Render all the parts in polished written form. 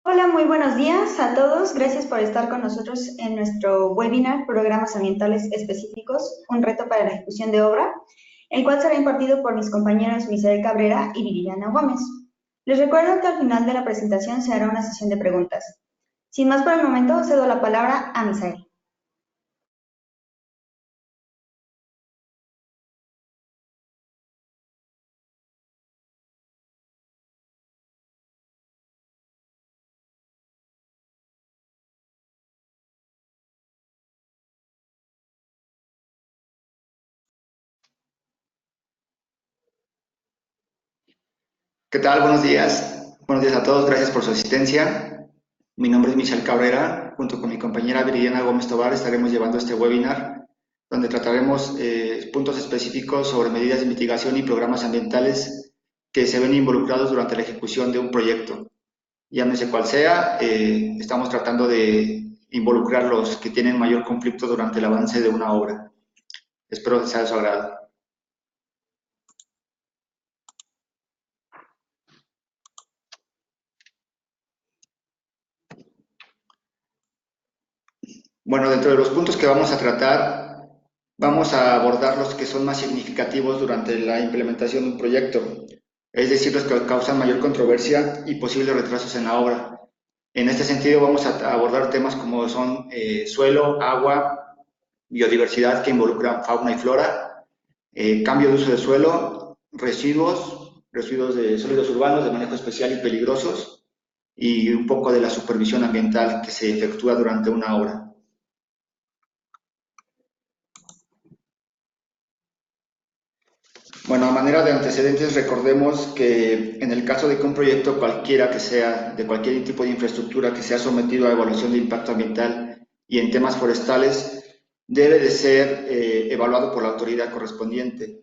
Hola, muy buenos días a todos. Gracias por estar con nosotros en nuestro webinar Programas Ambientales Específicos, un reto para la ejecución de obra, el cual será impartido por mis compañeros Misael Cabrera y Viridiana Gómez. Les recuerdo que al final de la presentación se hará una sesión de preguntas. Sin más por el momento, cedo la palabra a Misael. ¿Qué tal? Buenos días. Buenos días a todos. Gracias por su asistencia. Mi nombre es Michelle Cabrera. Junto con mi compañera Viridiana Gómez Tobar estaremos llevando este webinar donde trataremos puntos específicos sobre medidas de mitigación y programas ambientales que se ven involucrados durante la ejecución de un proyecto. Llámese cual sea, estamos tratando de involucrar los que tienen mayor conflicto durante el avance de una obra. Espero que sea de su agrado. Bueno, dentro de los puntos que vamos a tratar, vamos a abordar los que son más significativos durante la implementación de un proyecto, es decir, los que causan mayor controversia y posibles retrasos en la obra. En este sentido, vamos a abordar temas como son suelo, agua, biodiversidad que involucran fauna y flora, cambio de uso de suelo, residuos de sólidos urbanos de manejo especial y peligrosos, y un poco de la supervisión ambiental que se efectúa durante una obra. Bueno, a manera de antecedentes, recordemos que en el caso de que un proyecto cualquiera que sea, de cualquier tipo de infraestructura que sea sometido a evaluación de impacto ambiental y en temas forestales, debe de ser evaluado por la autoridad correspondiente.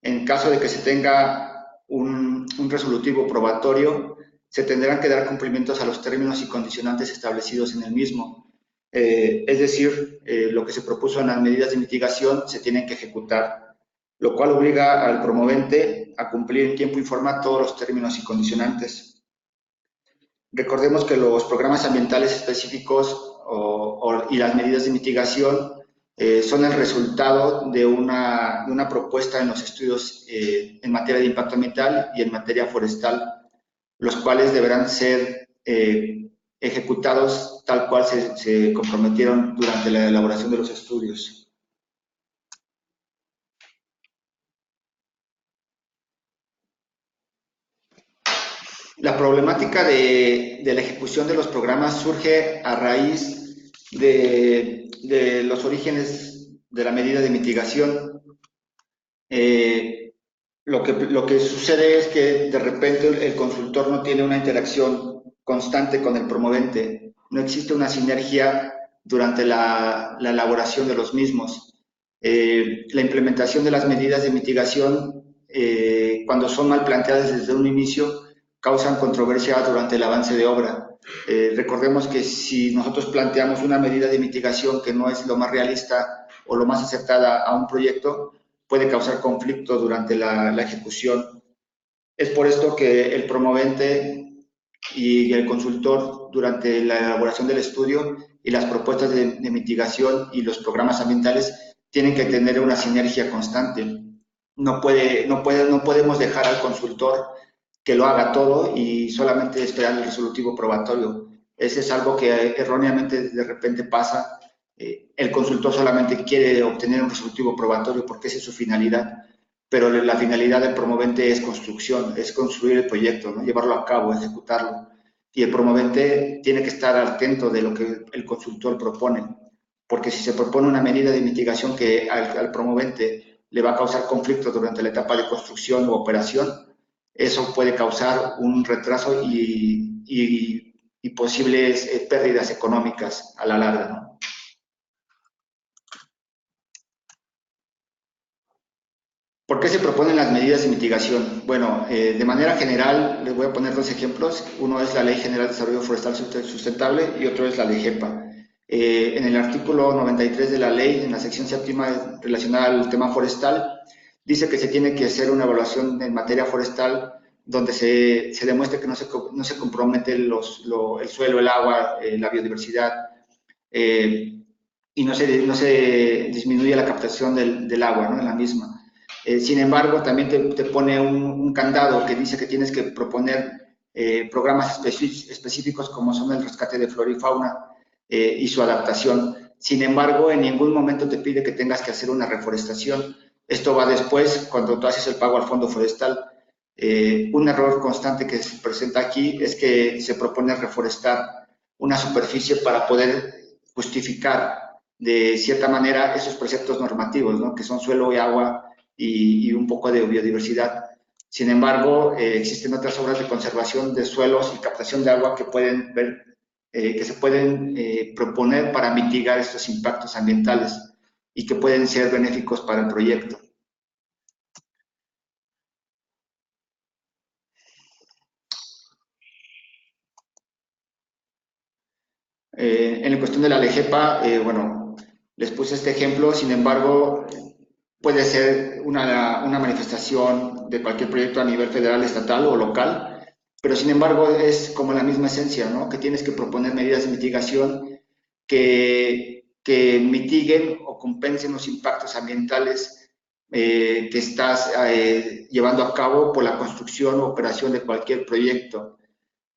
En caso de que se tenga un resolutivo probatorio, se tendrán que dar cumplimientos a los términos y condicionantes establecidos en el mismo. Es decir, lo que se propuso en las medidas de mitigación se tienen que ejecutar, lo cual obliga al promovente a cumplir en tiempo y forma todos los términos y condicionantes. Recordemos que los programas ambientales específicos y las medidas de mitigación son el resultado de una propuesta en los estudios en materia de impacto ambiental y en materia forestal, los cuales deberán ser ejecutados tal cual se comprometieron durante la elaboración de los estudios. La problemática de la ejecución de los programas surge a raíz de los orígenes de la medida de mitigación. Lo que sucede es que de repente el consultor no tiene una interacción constante con el promovente, no existe una sinergia durante la elaboración de los mismos. La implementación de las medidas de mitigación, cuando son mal planteadas desde un inicio, causan controversia durante el avance de obra. Recordemos que si nosotros planteamos una medida de mitigación que no es lo más realista o lo más acertada a un proyecto, puede causar conflicto durante la ejecución. Es por esto que el promovente y el consultor durante la elaboración del estudio y las propuestas de mitigación y los programas ambientales tienen que tener una sinergia constante. No podemos dejar al consultor que lo haga todo y solamente esperar el resolutivo probatorio. Ese es algo que erróneamente de repente pasa. El consultor solamente quiere obtener un resolutivo probatorio porque esa es su finalidad, pero la finalidad del promovente es construcción, es construir el proyecto, ¿no? Llevarlo a cabo, ejecutarlo. Y el promovente tiene que estar atento de lo que el consultor propone, porque si se propone una medida de mitigación que al promovente le va a causar conflicto durante la etapa de construcción u operación, eso puede causar un retraso y posibles pérdidas económicas a la larga, ¿no? ¿Por qué se proponen las medidas de mitigación? Bueno, de manera general les voy a poner dos ejemplos. Uno es la Ley General de Desarrollo Forestal Sustentable y otro es la Ley GEPA. En el artículo 93 de la ley, en la sección séptima relacionada al tema forestal, dice que se tiene que hacer una evaluación en materia forestal donde se demuestre que no se compromete el suelo, el agua, la biodiversidad, y no se disminuye la captación del agua, ¿no?, en la misma. Sin embargo, también te pone un candado que dice que tienes que proponer programas específicos como son el rescate de flora y fauna y su adaptación. Sin embargo, en ningún momento te pide que tengas que hacer una reforestación. Esto va después, cuando tú haces el pago al fondo forestal. Un error constante que se presenta aquí es que se propone reforestar una superficie para poder justificar de cierta manera esos preceptos normativos, ¿no?, que son suelo y agua y un poco de biodiversidad. Sin embargo, existen otras obras de conservación de suelos y captación de agua que que se pueden proponer para mitigar estos impactos ambientales y que pueden ser benéficos para el proyecto. En la cuestión de la LEGEPA, bueno, les puse este ejemplo. Sin embargo, puede ser una manifestación de cualquier proyecto a nivel federal, estatal o local, pero sin embargo es como la misma esencia, ¿no?, que tienes que proponer medidas de mitigación que mitiguen o compensen los impactos ambientales que estás llevando a cabo por la construcción o operación de cualquier proyecto.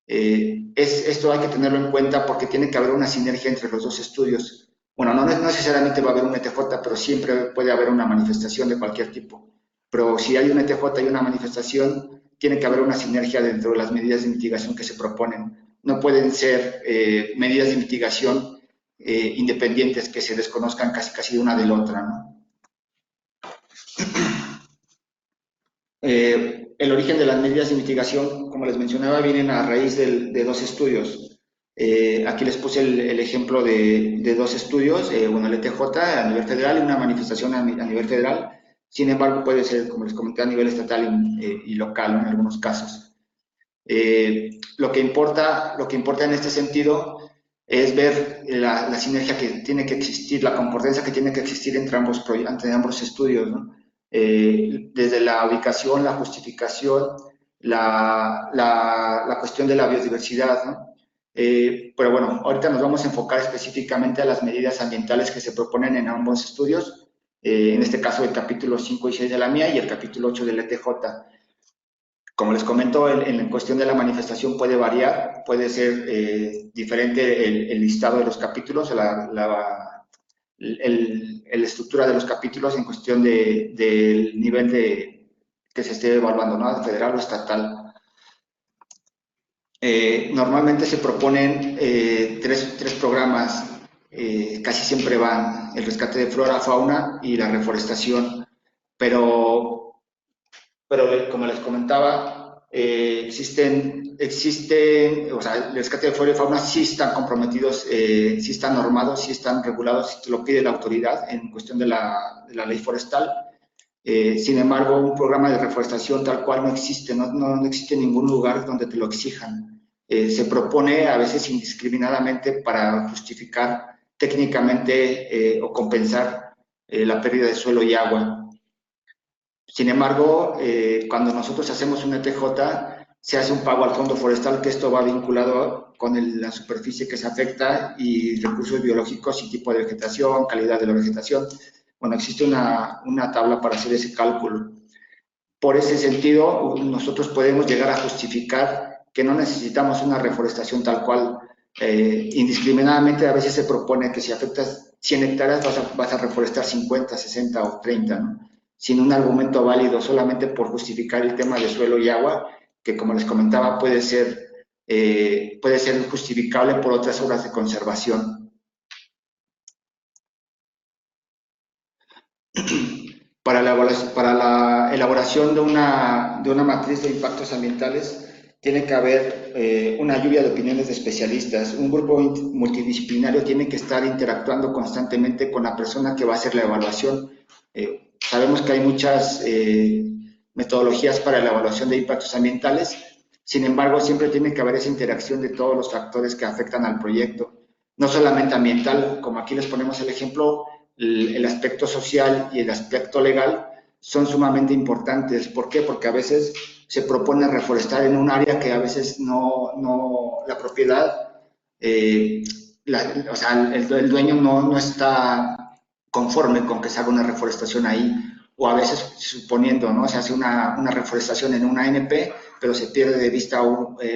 Esto hay que tenerlo en cuenta porque tiene que haber una sinergia entre los dos estudios. Bueno, no necesariamente va a haber un ETJ, pero siempre puede haber una manifestación de cualquier tipo. Pero si hay un ETJ y una manifestación, tiene que haber una sinergia dentro de las medidas de mitigación que se proponen. No pueden ser medidas de mitigación independientes que se desconozcan casi de una de la otra, ¿no? El origen de las medidas de mitigación, como les mencionaba, vienen a raíz de dos estudios. Aquí les puse el ejemplo de dos estudios, bueno, el ETJ a nivel federal y una manifestación a nivel federal. Sin embargo, puede ser, como les comenté, a nivel estatal y local, ¿no?, en algunos casos. Lo que importa en este sentido es ver la sinergia que tiene que existir, la concordancia que tiene que existir entre ambos estudios, ¿no? Desde la ubicación, la justificación, la cuestión de la biodiversidad, ¿no? Pero bueno, ahorita nos vamos a enfocar específicamente a las medidas ambientales que se proponen en ambos estudios, en este caso el capítulo 5 y 6 de la MIA y el capítulo 8 del ETJ. Como les comento, en cuestión de la manifestación puede variar, puede ser diferente el listado de los capítulos, la estructura de los capítulos en cuestión del nivel que se esté evaluando, ¿no?, federal o estatal. Normalmente se proponen tres programas, casi siempre van el rescate de flora, fauna y la reforestación, pero como les comentaba, existen, o sea, el rescate de flora y fauna sí están comprometidos, sí están normados, sí están regulados, lo pide la autoridad en cuestión de la ley forestal. Sin embargo, un programa de reforestación tal cual no existe, no existe ningún lugar donde te lo exijan. Se propone a veces indiscriminadamente para justificar técnicamente o compensar la pérdida de suelo y agua. Sin embargo, cuando nosotros hacemos un ETJ, se hace un pago al fondo forestal, que esto va vinculado con la superficie que se afecta y recursos biológicos y tipo de vegetación, calidad de la vegetación. Bueno, existe una tabla para hacer ese cálculo. Por ese sentido, nosotros podemos llegar a justificar que no necesitamos una reforestación tal cual. Indiscriminadamente a veces se propone que si afectas 100 hectáreas vas a reforestar 50, 60 o 30, ¿no?, sin un argumento válido, solamente por justificar el tema de suelo y agua, que como les comentaba puede ser justificable por otras obras de conservación. Para la elaboración de una matriz de impactos ambientales tiene que haber una lluvia de opiniones de especialistas. Un grupo multidisciplinario tiene que estar interactuando constantemente con la persona que va a hacer la evaluación. Sabemos que hay muchas metodologías para la evaluación de impactos ambientales, sin embargo, siempre tiene que haber esa interacción de todos los factores que afectan al proyecto, no solamente ambiental, como aquí les ponemos el ejemplo, el aspecto social y el aspecto legal son sumamente importantes. ¿Por qué? Porque a veces se propone reforestar en un área que a veces la propiedad, o sea, el dueño no está conforme con que se haga una reforestación ahí, o a veces suponiendo, ¿no? Se hace una reforestación en una ANP, pero se pierde de vista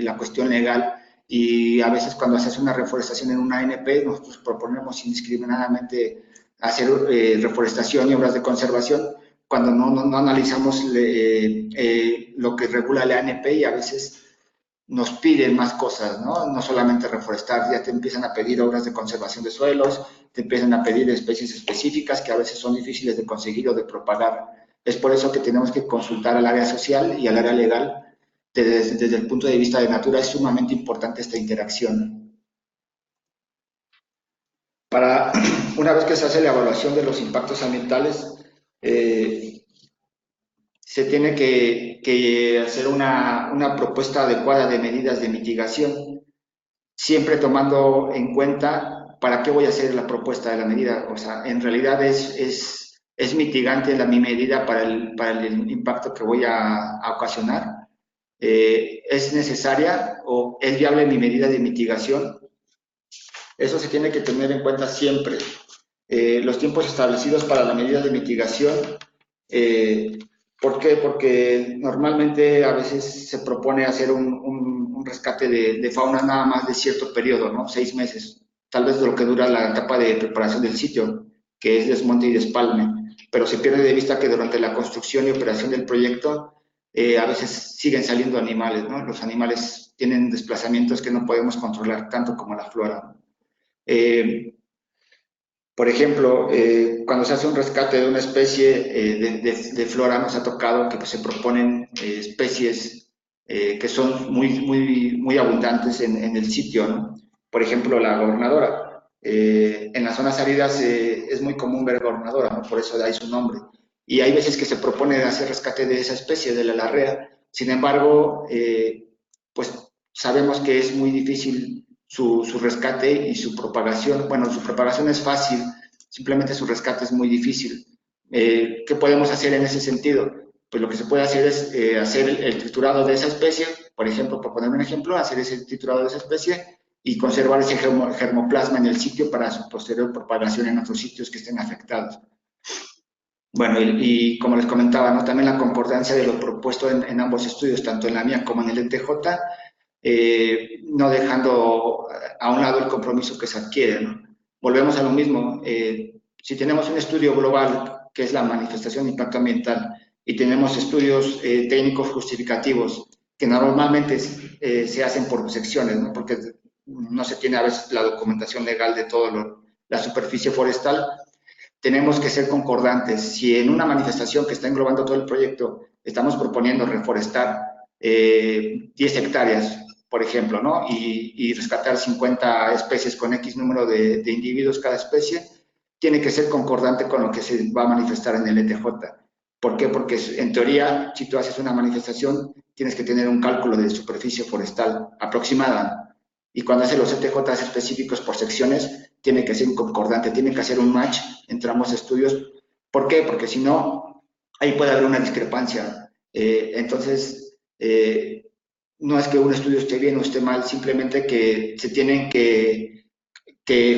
la cuestión legal, y a veces cuando se hace una reforestación en una ANP, nosotros proponemos indiscriminadamente hacer reforestación y obras de conservación cuando no analizamos lo que regula la ANP, y a veces nos piden más cosas, ¿no? No solamente reforestar, ya te empiezan a pedir obras de conservación de suelos, te empiezan a pedir especies específicas que a veces son difíciles de conseguir o de propagar. Es por eso que tenemos que consultar al área social y al área legal. Desde el punto de vista de Natura es sumamente importante esta interacción. Una vez que se hace la evaluación de los impactos ambientales, se tiene que hacer una propuesta adecuada de medidas de mitigación, siempre tomando en cuenta para qué voy a hacer la propuesta de la medida. O sea, en realidad es mitigante mi medida para el impacto que voy a ocasionar. ¿Es necesaria o es viable mi medida de mitigación? Eso se tiene que tener en cuenta siempre. Los tiempos establecidos para la medida de mitigación, ¿por qué? Porque normalmente a veces se propone hacer un rescate de fauna nada más de cierto periodo, ¿no? 6 meses, tal vez de lo que dura la etapa de preparación del sitio, que es desmonte y despalme, pero se pierde de vista que durante la construcción y operación del proyecto a veces siguen saliendo animales, ¿no? Los animales tienen desplazamientos que no podemos controlar tanto como la flora. Por ejemplo, cuando se hace un rescate de una especie de flora, nos ha tocado que se proponen especies que son muy abundantes en el sitio, ¿no? Por ejemplo, la gobernadora. En las zonas áridas es muy común ver gobernadora, ¿no? Por eso de ahí su nombre. Y hay veces que se propone hacer rescate de esa especie, de la larrea. Sin embargo, pues sabemos que es muy difícil su rescate y su propagación. Bueno, su propagación es fácil, simplemente su rescate es muy difícil. ¿Qué podemos hacer en ese sentido? Pues lo que se puede hacer es hacer el triturado de esa especie, por ejemplo, por poner un ejemplo, hacer ese triturado de esa especie y conservar ese germoplasma en el sitio para su posterior propagación en otros sitios que estén afectados. Bueno, y como les comentaba, ¿no? También la concordancia de lo propuesto en ambos estudios, tanto en la mía como en el NTJ, no dejando a un lado el compromiso que se adquiere, ¿no? Volvemos a lo mismo. Si tenemos un estudio global, que es la manifestación de impacto ambiental, y tenemos estudios técnicos justificativos, que normalmente se hacen por secciones, ¿no? Porque no se tiene a veces la documentación legal de toda la superficie forestal, tenemos que ser concordantes. Si en una manifestación que está englobando todo el proyecto estamos proponiendo reforestar 10 hectáreas, por ejemplo, ¿no? Y rescatar 50 especies con X número de individuos cada especie, tiene que ser concordante con lo que se va a manifestar en el ETJ. ¿Por qué? Porque en teoría, si tú haces una manifestación, tienes que tener un cálculo de superficie forestal aproximada. Y cuando haces los ETJs específicos por secciones, tiene que ser un concordante, tiene que hacer un match entre ambos estudios. ¿Por qué? Porque si no, ahí puede haber una discrepancia. Entonces, no es que un estudio esté bien o esté mal, simplemente que se tienen que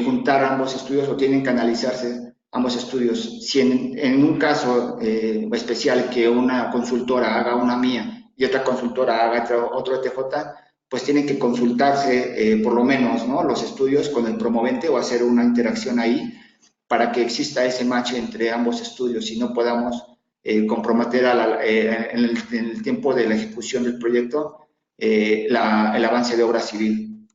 juntar ambos estudios o tienen que analizarse ambos estudios. Si en un caso especial que una consultora haga una mía y otra consultora haga otro ETJ, pues tienen que consultarse por lo menos, ¿no? Los estudios con el promovente o hacer una interacción ahí para que exista ese match entre ambos estudios y no podamos comprometer en el tiempo de la ejecución del proyecto el avance de obra civil.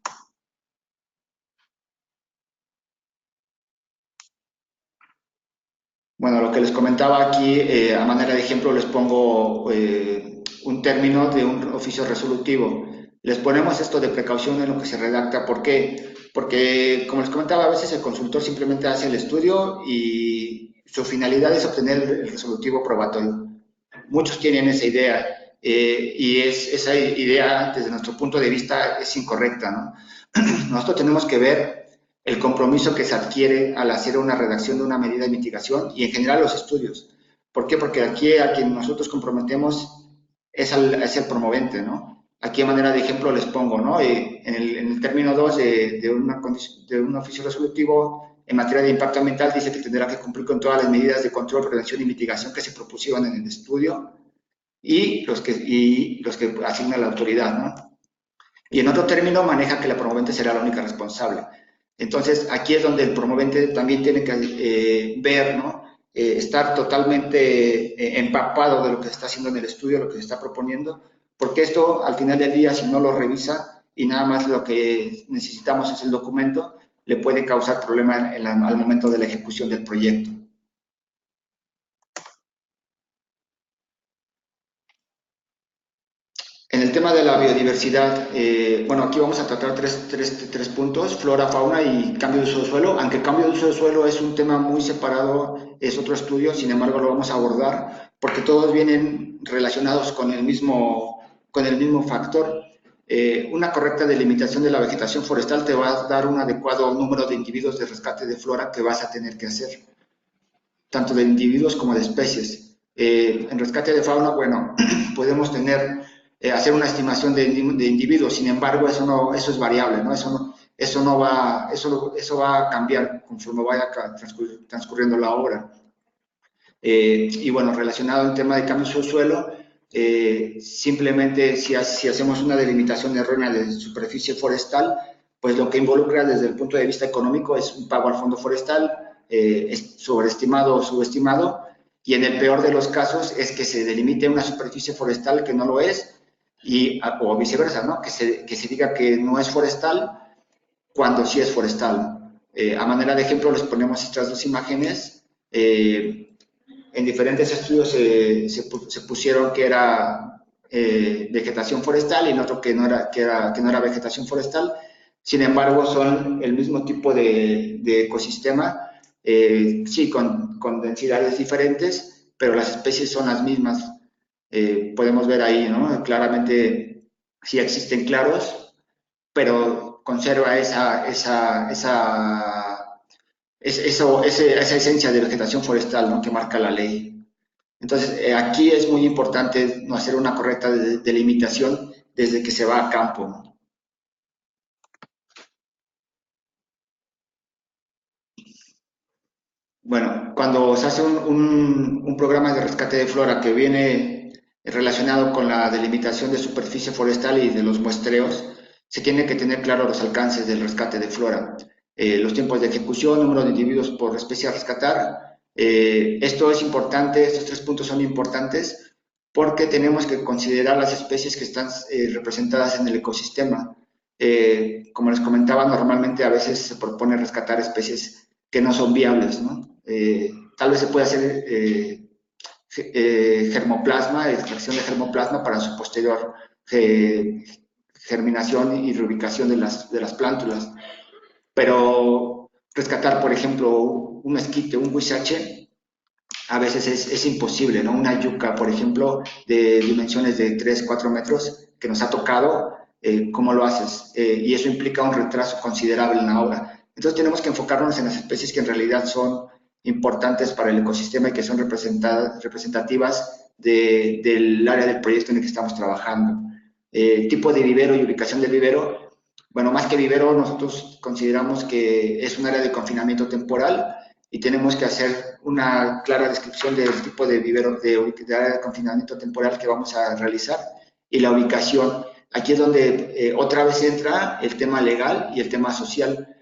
Bueno, lo que les comentaba aquí, a manera de ejemplo, les pongo un término de un oficio resolutivo. Les ponemos esto de precaución en lo que se redacta. ¿Por qué? Porque, como les comentaba, a veces el consultor simplemente hace el estudio y su finalidad es obtener el resolutivo probatorio. Muchos tienen esa idea y esa idea, desde nuestro punto de vista, es incorrecta, ¿no? Nosotros tenemos que ver el compromiso que se adquiere al hacer una redacción de una medida de mitigación y en general los estudios. ¿Por qué? Porque aquí a quien nosotros comprometemos es el promovente, ¿no? Aquí, de manera de ejemplo, les pongo, ¿no? En el término 2 de un oficio resolutivo en materia de impacto ambiental dice que tendrá que cumplir con todas las medidas de control, prevención y mitigación que se propusieron en el estudio y los que asigna la autoridad, ¿no? Y en otro término maneja que la promovente será la única responsable. Entonces, aquí es donde el promovente también tiene que ver, ¿no? Estar totalmente empapado de lo que se está haciendo en el estudio, lo que se está proponiendo, porque esto, al final del día, si no lo revisa y nada más lo que necesitamos es el documento, le puede causar problema al momento de la ejecución del proyecto. En el tema de la biodiversidad, bueno, aquí vamos a tratar tres puntos, flora, fauna y cambio de uso de suelo, aunque el cambio de uso de suelo es un tema muy separado, es otro estudio, sin embargo lo vamos a abordar porque todos vienen relacionados con el mismo factor. Una correcta delimitación de la vegetación forestal te va a dar un adecuado número de individuos de rescate de flora que vas a tener que hacer, tanto de individuos como de especies. En rescate de fauna, bueno, podemos hacer una estimación de individuos, sin embargo, eso es variable, ¿no? Eso va a cambiar conforme vaya transcurriendo la obra. Y bueno, relacionado al tema de cambios de suelo, simplemente si hacemos una delimitación errónea de superficie forestal, pues lo que involucra desde el punto de vista económico es un pago al fondo forestal, es sobreestimado o subestimado, y en el peor de los casos es que se delimite una superficie forestal que no lo es, o viceversa, ¿no? Que se diga que no es forestal cuando sí es forestal. A manera de ejemplo les ponemos estas dos imágenes. En diferentes estudios se pusieron que era vegetación forestal y en otro que no era vegetación forestal. Sin embargo, son el mismo tipo de ecosistema, sí, con densidades diferentes, pero las especies son las mismas. Podemos ver ahí, ¿no? Claramente sí existen claros, pero conserva esa esencia de vegetación forestal, ¿no? Que marca la ley. Entonces, aquí es muy importante no hacer una correcta delimitación desde que se va a campo, ¿no? Bueno, cuando se hace un programa de rescate de flora que viene relacionado con la delimitación de superficie forestal y de los muestreos, se tiene que tener claro los alcances del rescate de flora, los tiempos de ejecución, número de individuos por especie a rescatar. Esto es importante, estos tres puntos son importantes porque tenemos que considerar las especies que están representadas en el ecosistema. Como les comentaba, normalmente a veces se propone rescatar especies que no son viables, ¿no? Tal vez se puede hacer germoplasma, extracción de germoplasma para su posterior germinación y reubicación de las plántulas. Pero rescatar, por ejemplo, un esquite, un huizache, a veces es imposible, ¿no? Una yuca, por ejemplo, de dimensiones de 3, 4 metros, que nos ha tocado, ¿cómo lo haces? Y eso implica un retraso considerable en la obra. Entonces tenemos que enfocarnos en las especies que en realidad son importantes para el ecosistema y que son representativas del área del proyecto en el que estamos trabajando. Tipo de vivero y ubicación del vivero. Bueno, más que vivero, nosotros consideramos que es un área de confinamiento temporal y tenemos que hacer una clara descripción del tipo de vivero, de área de confinamiento temporal que vamos a realizar y la ubicación. Aquí es donde otra vez entra el tema legal y el tema social.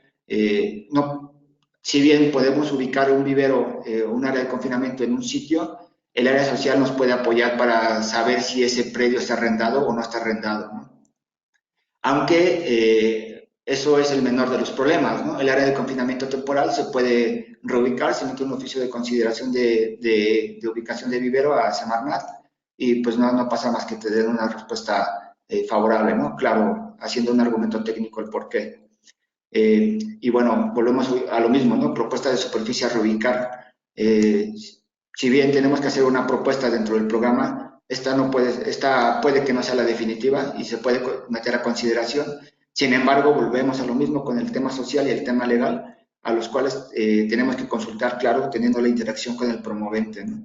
No, si bien podemos ubicar un vivero, un área de confinamiento en un sitio, el área social nos puede apoyar para saber si ese predio está arrendado o no está arrendado, ¿no? Aunque eso es el menor de los problemas, ¿no? El área de confinamiento temporal se puede reubicar, se mete un oficio de consideración de ubicación de vivero a Semarnat y pues no pasa más que te den una respuesta favorable, ¿no? Claro, haciendo un argumento técnico el por qué. Y bueno, volvemos a lo mismo, ¿no? Propuesta de superficie a reubicar. Si bien tenemos que hacer una propuesta dentro del programa, esta puede que no sea la definitiva y se puede meter a consideración. Sin embargo, volvemos a lo mismo con el tema social y el tema legal, a los cuales tenemos que consultar, claro, teniendo la interacción con el promovente, ¿no?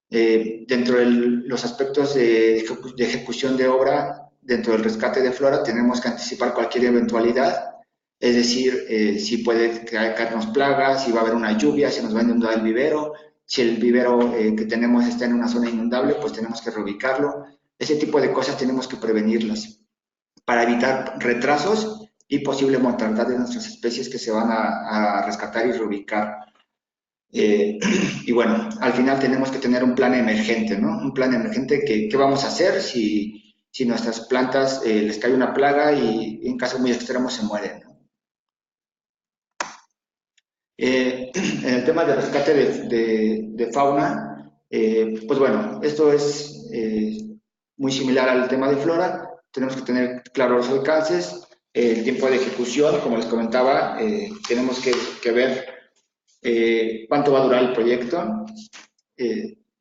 Dentro de los aspectos de ejecución de obra, dentro del rescate de flora, tenemos que anticipar cualquier eventualidad, es decir, si puede caernos plagas, si va a haber una lluvia, si nos va a inundar el vivero, si el vivero que tenemos está en una zona inundable, pues tenemos que reubicarlo. Ese tipo de cosas tenemos que prevenirlas para evitar retrasos y posible mortandad de nuestras especies que se van a rescatar y reubicar. Y bueno, al final tenemos que tener un plan emergente, ¿no? Un plan emergente que qué vamos a hacer si nuestras plantas les cae una plaga y en casos muy extremos se mueren, ¿no? En el tema de rescate de fauna, pues bueno, esto es muy similar al tema de flora. Tenemos que tener claros los alcances, el tiempo de ejecución, como les comentaba, tenemos que ver cuánto va a durar el proyecto,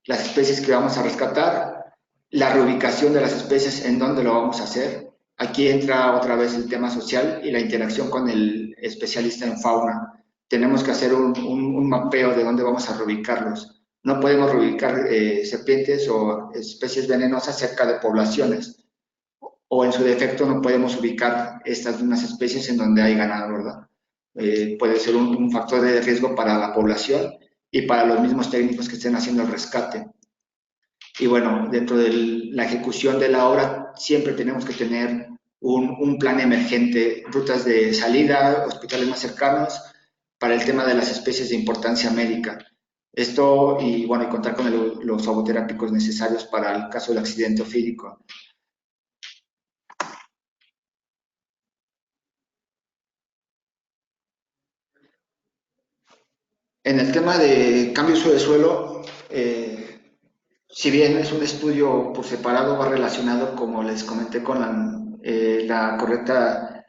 las especies que vamos a rescatar, la reubicación de las especies, en dónde lo vamos a hacer. Aquí entra otra vez el tema social y la interacción con el especialista en fauna. Tenemos que hacer un mapeo de dónde vamos a reubicarlos. No podemos reubicar serpientes o especies venenosas cerca de poblaciones, o en su defecto no podemos ubicar estas mismas especies en donde hay ganado, ¿verdad? Puede ser un factor de riesgo para la población y para los mismos técnicos que estén haciendo el rescate. Y bueno, dentro de la ejecución de la obra siempre tenemos que tener un plan emergente, rutas de salida, hospitales más cercanos para el tema de las especies de importancia médica. Esto y bueno, y contar con los fagoterápicos necesarios para el caso del accidente ofídico. En el tema de cambio de uso de suelo, si bien es un estudio por separado, va relacionado, como les comenté, con la correcta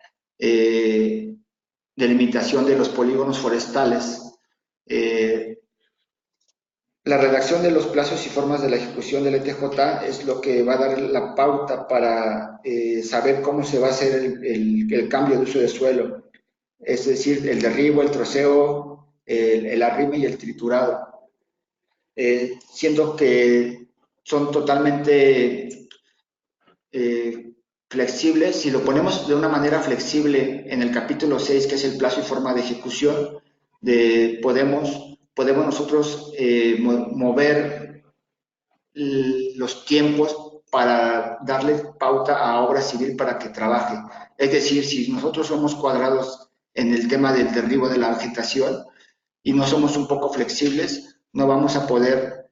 delimitación de los polígonos forestales. Eh, la redacción de los plazos y formas de la ejecución del ETJ es lo que va a dar la pauta para saber cómo se va a hacer el cambio de uso de suelo, es decir, el derribo, el troceo, el arrime y el triturado. Siendo que son totalmente flexibles. Si lo ponemos de una manera flexible en el capítulo 6, que es el plazo y forma de ejecución, podemos nosotros mover los tiempos para darle pauta a obra civil para que trabaje. Es decir, si nosotros somos cuadrados en el tema del derribo de la vegetación y no somos un poco flexibles, no vamos a poder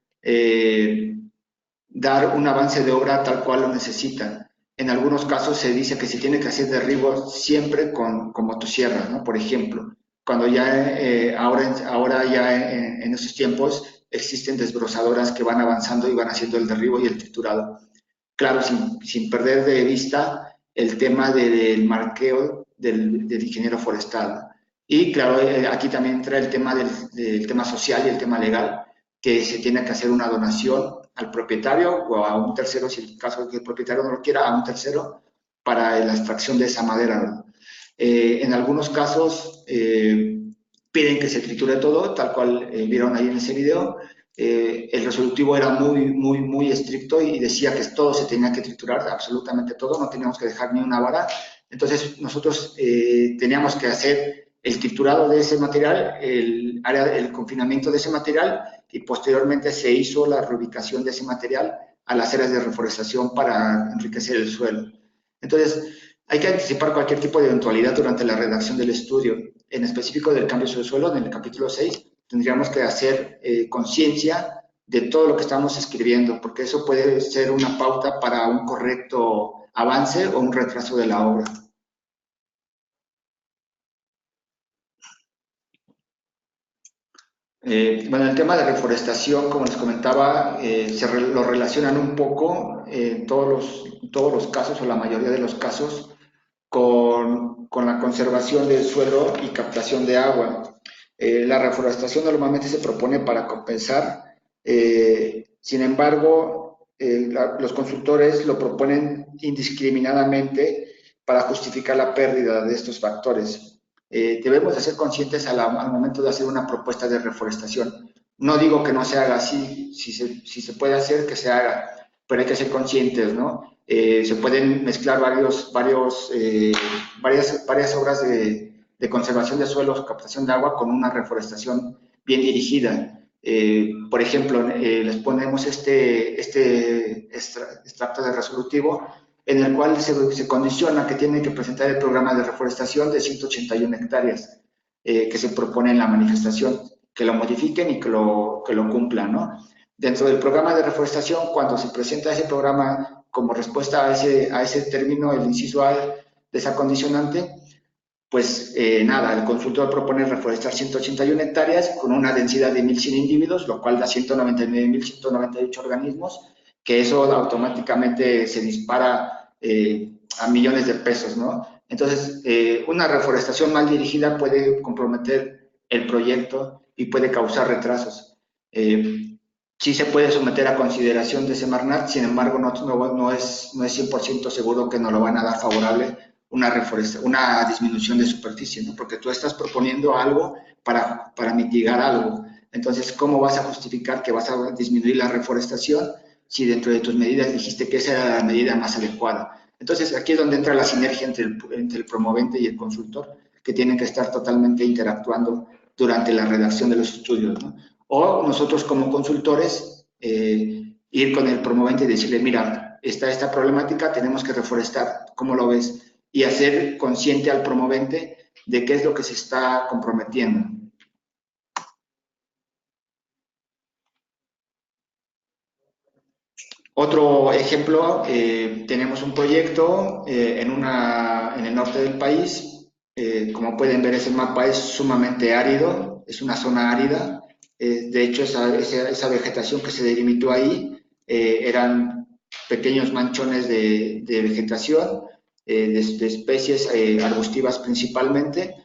dar un avance de obra tal cual lo necesitan. En algunos casos se dice que se tiene que hacer derribo siempre con motosierra, ¿no? Por ejemplo, cuando ya ahora ya en esos tiempos existen desbrozadoras que van avanzando y van haciendo el derribo y el triturado. Claro, sin perder de vista el tema del marqueo del ingeniero forestal. Y claro, aquí también entra el tema del tema social y el tema legal, que se tiene que hacer una donación al propietario o a un tercero, si el caso es que el propietario no lo quiera, a un tercero para la extracción de esa madera, ¿no? En algunos casos piden que se triture todo, tal cual vieron ahí en ese video. El resolutivo era muy estricto y decía que todo se tenía que triturar, absolutamente todo, no teníamos que dejar ni una vara. Entonces nosotros teníamos que hacer el triturado de ese material, el confinamiento de ese material y posteriormente se hizo la reubicación de ese material a las áreas de reforestación para enriquecer el suelo. Entonces, hay que anticipar cualquier tipo de eventualidad durante la redacción del estudio. En específico del cambio de suelo, en el capítulo 6, tendríamos que hacer conciencia de todo lo que estamos escribiendo, porque eso puede ser una pauta para un correcto avance o un retraso de la obra. Bueno, el tema de reforestación, como les comentaba, lo relacionan un poco en todos los casos o la mayoría de los casos con la conservación del suelo y captación de agua. La reforestación normalmente se propone para compensar, sin embargo, los consultores lo proponen indiscriminadamente para justificar la pérdida de estos factores. Debemos de ser conscientes al momento de hacer una propuesta de reforestación. No digo que no se haga así, si se puede hacer, que se haga, pero hay que ser conscientes, ¿no? Se pueden mezclar varias obras de conservación de suelos, captación de agua, con una reforestación bien dirigida. Por ejemplo, les ponemos este extracto de resolutivo en el cual se condiciona que tienen que presentar el programa de reforestación de 181 hectáreas que se propone en la manifestación, que lo modifiquen y que lo cumplan, ¿no? Dentro del programa de reforestación, cuando se presenta ese programa como respuesta a ese término, el inciso A de esa condicionante, pues nada, el consultor propone reforestar 181 hectáreas con una densidad de 1.100 individuos, lo cual da 199.198 organismos, que eso automáticamente se dispara a millones de pesos, ¿no? Entonces, una reforestación mal dirigida puede comprometer el proyecto y puede causar retrasos. Sí se puede someter a consideración de Semarnat, sin embargo, no es 100% seguro que nos lo van a dar favorable una disminución de superficie, ¿no? Porque tú estás proponiendo algo para mitigar algo. Entonces, ¿cómo vas a justificar que vas a disminuir la reforestación si dentro de tus medidas dijiste que esa era la medida más adecuada? Entonces, aquí es donde entra la sinergia entre el promovente y el consultor, que tienen que estar totalmente interactuando durante la redacción de los estudios, ¿no? O nosotros como consultores, ir con el promovente y decirle, mira, está esta problemática, tenemos que reforestar, ¿cómo lo ves? Y hacer consciente al promovente de qué es lo que se está comprometiendo. Otro ejemplo, tenemos un proyecto en el norte del país. Como pueden ver, ese mapa es sumamente árido, es una zona árida. De hecho, esa vegetación que se delimitó ahí eran pequeños manchones de vegetación, de especies arbustivas principalmente.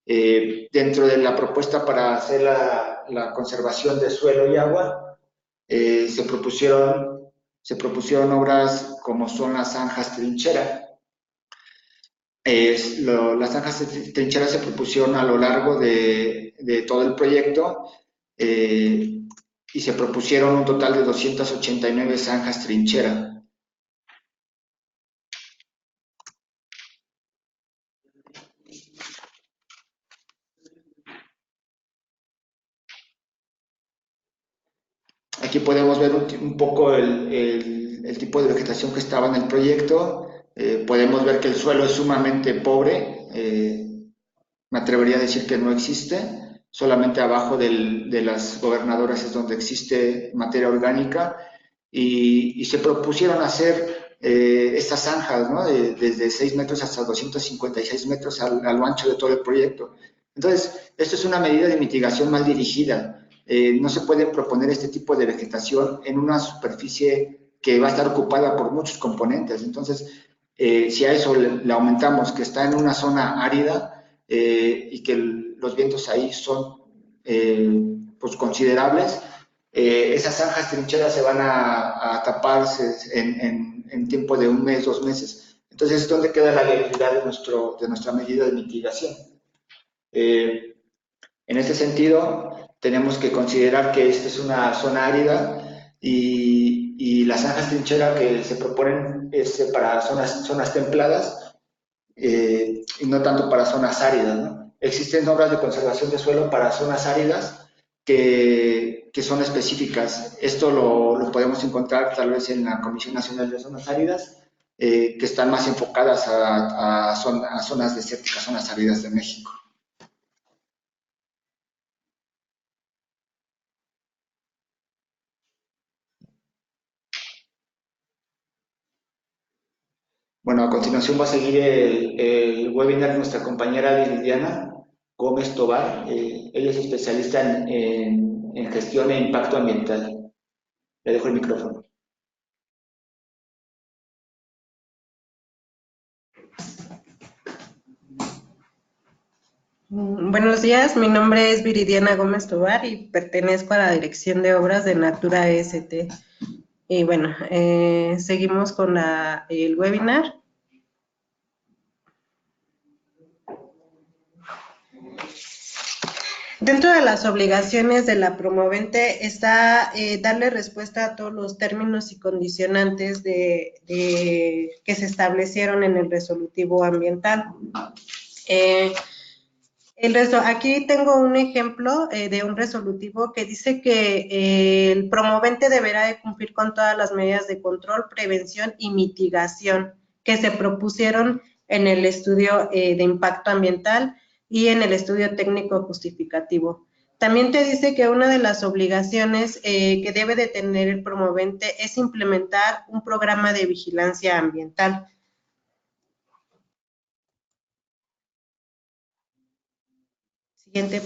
Dentro de la propuesta para hacer la conservación de suelo y agua, se propusieron obras como son las zanjas trinchera. Las zanjas trinchera se propusieron a lo largo de todo el proyecto y se propusieron un total de 289 zanjas trinchera. Aquí podemos ver un poco el tipo de vegetación que estaba en el proyecto. Podemos ver que el suelo es sumamente pobre. Me atrevería a decir que no existe. Solamente abajo de las gobernadoras es donde existe materia orgánica. Y se propusieron hacer estas zanjas, ¿no? Desde 6 metros hasta 256 metros a lo ancho de todo el proyecto. Entonces, esto es una medida de mitigación mal dirigida. No se puede proponer este tipo de vegetación en una superficie que va a estar ocupada por muchos componentes. Entonces, si a eso le aumentamos que está en una zona árida y que los vientos ahí son pues considerables, esas zanjas trincheras se van a taparse en tiempo de 1 mes, 2 meses. Entonces, ¿dónde queda la viabilidad de nuestra medida de mitigación? En ese sentido, tenemos que considerar que esta es una zona árida y las zanjas trinchera que se proponen es para zonas templadas y no tanto para zonas áridas, ¿no? Existen obras de conservación de suelo para zonas áridas que son específicas. Esto lo podemos encontrar tal vez en la Comisión Nacional de Zonas Áridas, que están más enfocadas a zonas desérticas, zonas áridas de México. Bueno, a continuación va a seguir el webinar de nuestra compañera Viridiana Gómez Tobar. Ella es especialista en gestión e impacto ambiental. Le dejo el micrófono. Buenos días, mi nombre es Viridiana Gómez Tobar y pertenezco a la Dirección de Obras de Natura EST. Y bueno, seguimos con el webinar. Dentro de las obligaciones de la promovente está darle respuesta a todos los términos y condicionantes que se establecieron en el resolutivo ambiental. Aquí tengo un ejemplo de un resolutivo que dice que el promovente deberá de cumplir con todas las medidas de control, prevención y mitigación que se propusieron en el estudio de impacto ambiental y en el estudio técnico justificativo. También te dice que una de las obligaciones que debe de tener el promovente es implementar un programa de vigilancia ambiental. Siguiente.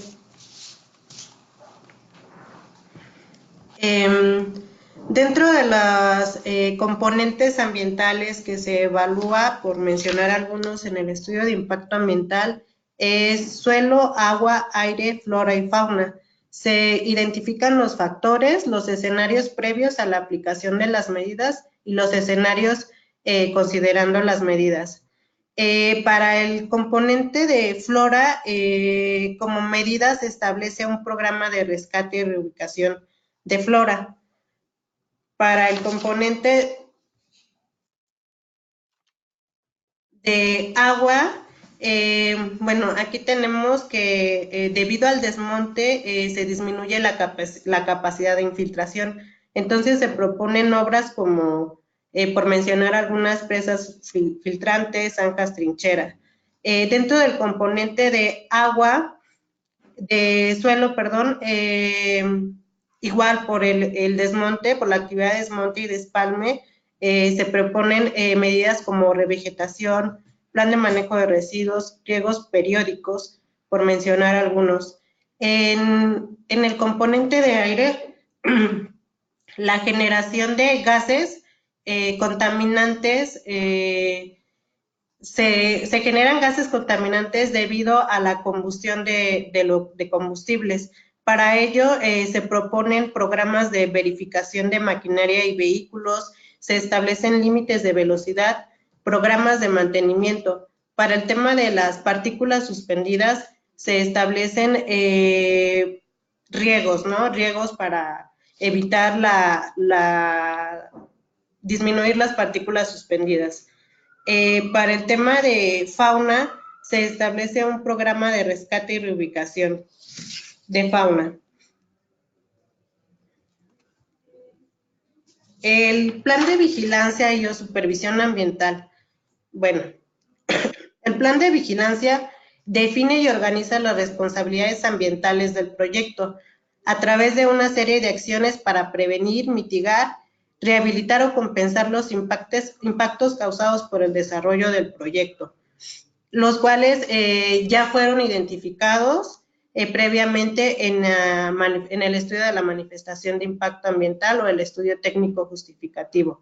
Dentro de las componentes ambientales que se evalúa, por mencionar algunos en el estudio de impacto ambiental, es suelo, agua, aire, flora y fauna. Se identifican los factores, los escenarios previos a la aplicación de las medidas y los escenarios considerando las medidas. Para el componente de flora, como medida se establece un programa de rescate y reubicación de flora. Para el componente de agua, bueno, aquí tenemos que debido al desmonte se disminuye la capacidad de infiltración. Entonces se proponen obras como, por mencionar algunas, presas filtrantes, zanjas, trinchera. Dentro del componente de agua, de suelo, perdón, igual por el desmonte, por la actividad de desmonte y despalme, se proponen medidas como revegetación, plan de manejo de residuos, riegos periódicos, por mencionar algunos. En el componente de aire, la generación de gases contaminantes, se generan gases contaminantes debido a la combustión de combustibles. Para ello se proponen programas de verificación de maquinaria y vehículos, se establecen límites de velocidad, programas de mantenimiento. Para el tema de las partículas suspendidas se establecen riegos, ¿no? Riegos para evitar disminuir las partículas suspendidas. Para el tema de fauna, se establece un programa de rescate y reubicación de fauna. El plan de vigilancia y o supervisión ambiental. Bueno, el plan de vigilancia define y organiza las responsabilidades ambientales del proyecto a través de una serie de acciones para prevenir, mitigar, rehabilitar o compensar los impactos causados por el desarrollo del proyecto, los cuales ya fueron identificados previamente en el estudio de la manifestación de impacto ambiental o el estudio técnico justificativo.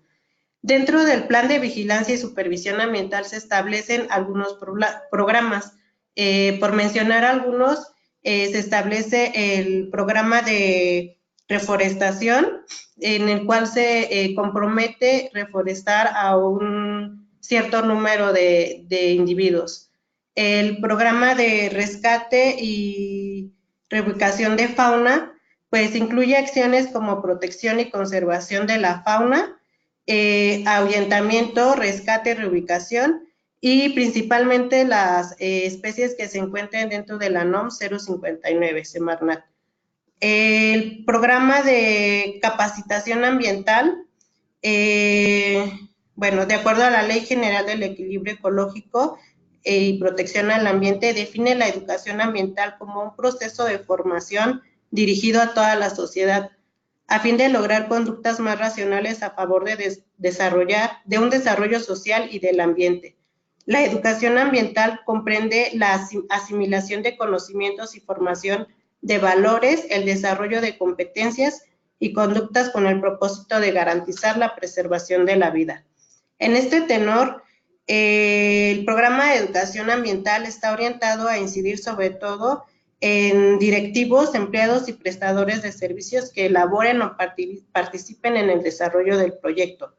Dentro del plan de vigilancia y supervisión ambiental se establecen algunos programas. Por mencionar algunos, se establece el programa de reforestación, en el cual se compromete reforestar a un cierto número de individuos. El programa de rescate y reubicación de fauna, pues incluye acciones como protección y conservación de la fauna, ahuyentamiento, rescate, reubicación y principalmente las especies que se encuentren dentro de la NOM 059, Semarnat. El programa de capacitación ambiental, bueno, de acuerdo a la Ley General del Equilibrio Ecológico y Protección al Ambiente, define la educación ambiental como un proceso de formación dirigido a toda la sociedad, a fin de lograr conductas más racionales a favor de un desarrollo social y del ambiente. La educación ambiental comprende la asimilación de conocimientos y formación de valores, el desarrollo de competencias y conductas con el propósito de garantizar la preservación de la vida. En este tenor, el programa de educación ambiental está orientado a incidir sobre todo en directivos, empleados y prestadores de servicios que elaboren o participen en el desarrollo del proyecto.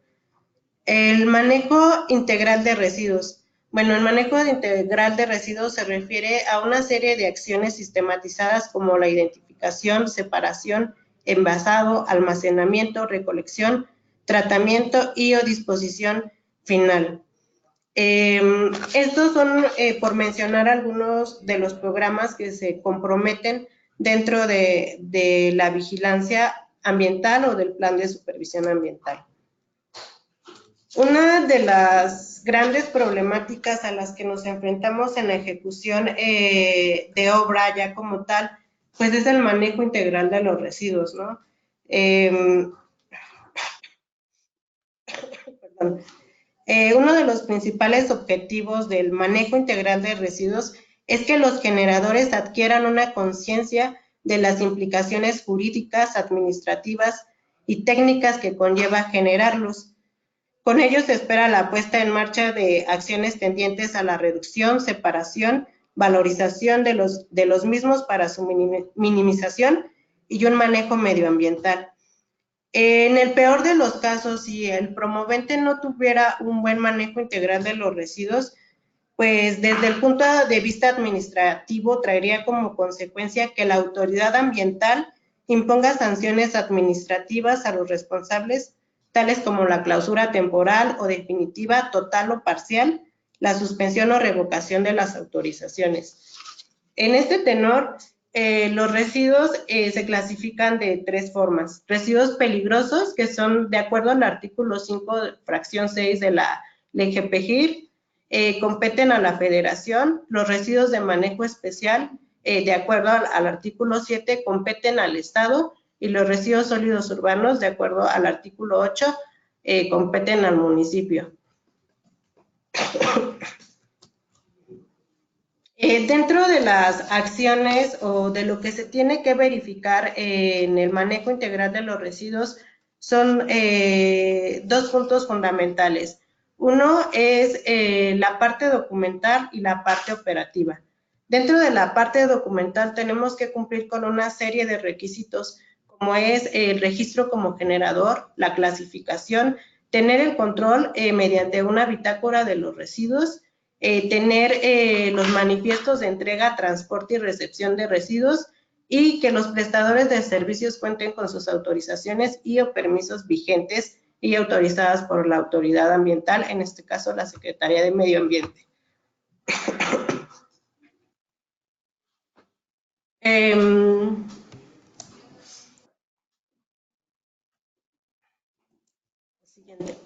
El manejo integral de residuos. Bueno, el manejo integral de residuos se refiere a una serie de acciones sistematizadas como la identificación, separación, envasado, almacenamiento, recolección, tratamiento y o disposición final. Estos son, por mencionar algunos de los programas que se comprometen dentro de la vigilancia ambiental o del plan de supervisión ambiental. Una de las grandes problemáticas a las que nos enfrentamos en la ejecución de obra ya como tal, pues es el manejo integral de los residuos, ¿no? Uno de los principales objetivos del manejo integral de residuos es que los generadores adquieran una conciencia de las implicaciones jurídicas, administrativas y técnicas que conlleva generarlos. Con ello se espera la puesta en marcha de acciones tendientes a la reducción, separación, valorización de los mismos para su minimización y un manejo medioambiental. En el peor de los casos, si el promovente no tuviera un buen manejo integral de los residuos, pues desde el punto de vista administrativo traería como consecuencia que la autoridad ambiental imponga sanciones administrativas a los responsables, tales como la clausura temporal o definitiva, total o parcial, la suspensión o revocación de las autorizaciones. En este tenor, los residuos se clasifican de tres formas. Residuos peligrosos, que son de acuerdo al artículo 5, fracción 6 de la Ley GPGIR, competen a la Federación. Los residuos de manejo especial, de acuerdo al artículo 7, competen al Estado, y los residuos sólidos urbanos, de acuerdo al artículo 8, competen al municipio. Dentro de las acciones o de lo que se tiene que verificar en el manejo integral de los residuos son dos puntos fundamentales. Uno es la parte documental y la parte operativa. Dentro de la parte documental tenemos que cumplir con una serie de requisitos, como es el registro como generador, la clasificación, tener el control mediante una bitácora de los residuos, tener los manifiestos de entrega, transporte y recepción de residuos, y que los prestadores de servicios cuenten con sus autorizaciones y o permisos vigentes y autorizadas por la autoridad ambiental, en este caso la Secretaría de Medio Ambiente. Siguiente.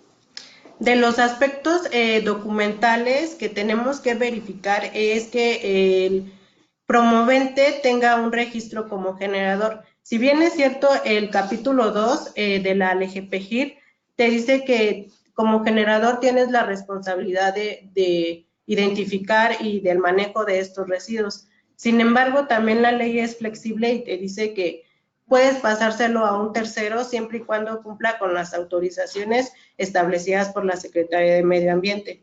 De los aspectos documentales que tenemos que verificar es que el promovente tenga un registro como generador. Si bien es cierto, el capítulo 2 de la LGPGIR te dice que como generador tienes la responsabilidad de identificar y del manejo de estos residuos. Sin embargo, también la ley es flexible y te dice que puedes pasárselo a un tercero siempre y cuando cumpla con las autorizaciones establecidas por la Secretaría de Medio Ambiente.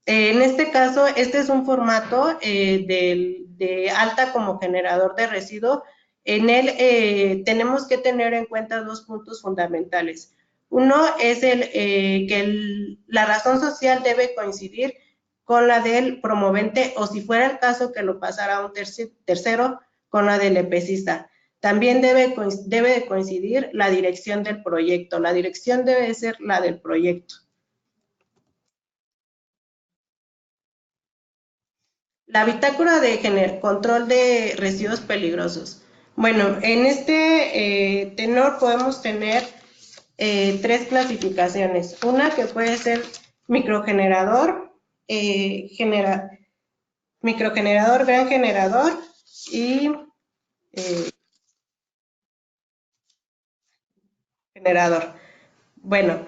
En este caso, este es un formato de alta como generador de residuo. En él tenemos que tener en cuenta dos puntos fundamentales. Uno es que la razón social debe coincidir con la del promovente, o si fuera el caso que lo pasara a un tercero, con la del EPCista. También debe de coincidir la dirección del proyecto. La dirección debe ser la del proyecto. La bitácora de control de residuos peligrosos. Bueno, en este tenor podemos tener tres clasificaciones. Una que puede ser microgenerador, microgenerador, gran generador y generador. Bueno,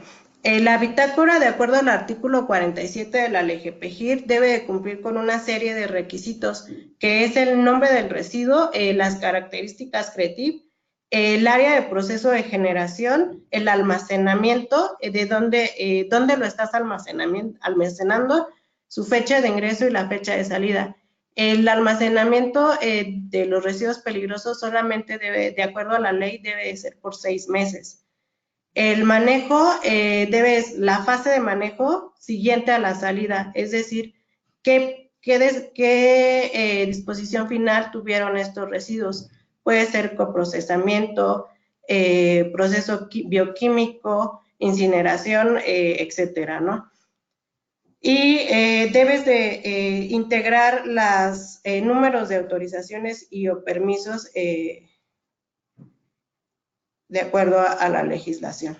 la bitácora, de acuerdo al artículo 47 de la Ley GPGIR, debe de cumplir con una serie de requisitos, que es el nombre del residuo, las características CRETIV, el área de proceso de generación, el almacenamiento, de dónde lo estás almacenando, su fecha de ingreso y la fecha de salida. El almacenamiento de los residuos peligrosos solamente debe, de acuerdo a la ley, debe de ser por 6 meses. El manejo la fase de manejo siguiente a la salida, es decir, ¿Qué disposición final tuvieron estos residuos? Puede ser coprocesamiento, proceso bioquímico, incineración, etcétera, ¿no? Y debes de integrar los números de autorizaciones y o permisos de acuerdo a la legislación.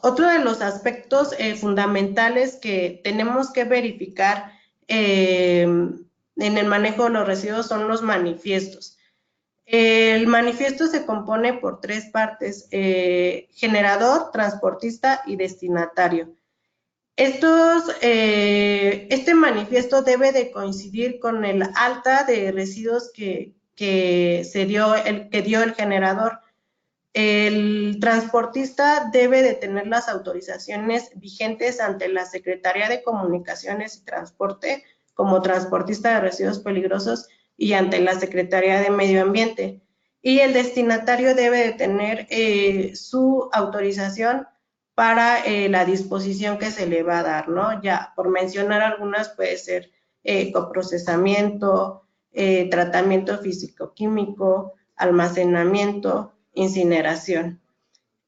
Otro de los aspectos fundamentales que tenemos que verificar en el manejo de los residuos son los manifiestos. El manifiesto se compone por 3 partes, generador, transportista y destinatario. Este manifiesto debe de coincidir con el alta de residuos que dio el generador. El transportista debe de tener las autorizaciones vigentes ante la Secretaría de Comunicaciones y Transporte como transportista de residuos peligrosos y ante la Secretaría de Medio Ambiente. Y el destinatario debe de tener su autorización para la disposición que se le va a dar, ¿no? Ya, por mencionar algunas, puede ser coprocesamiento, tratamiento físico-químico, almacenamiento, incineración.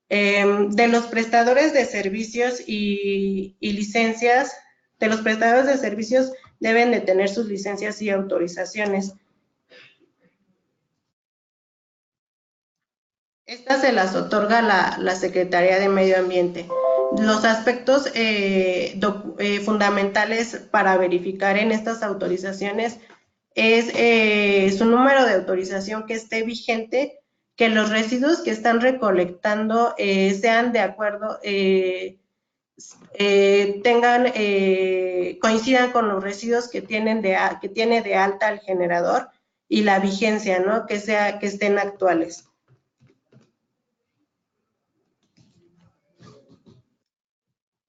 De los prestadores de servicios y licencias, de los prestadores de servicios deben de tener sus licencias y autorizaciones. Estas se las otorga la Secretaría de Medio Ambiente. Los aspectos fundamentales para verificar en estas autorizaciones es su número de autorización que esté vigente, que los residuos que están recolectando sean de acuerdo, coincidan con los residuos que tiene de alta el generador y la vigencia, ¿no? Que estén actuales.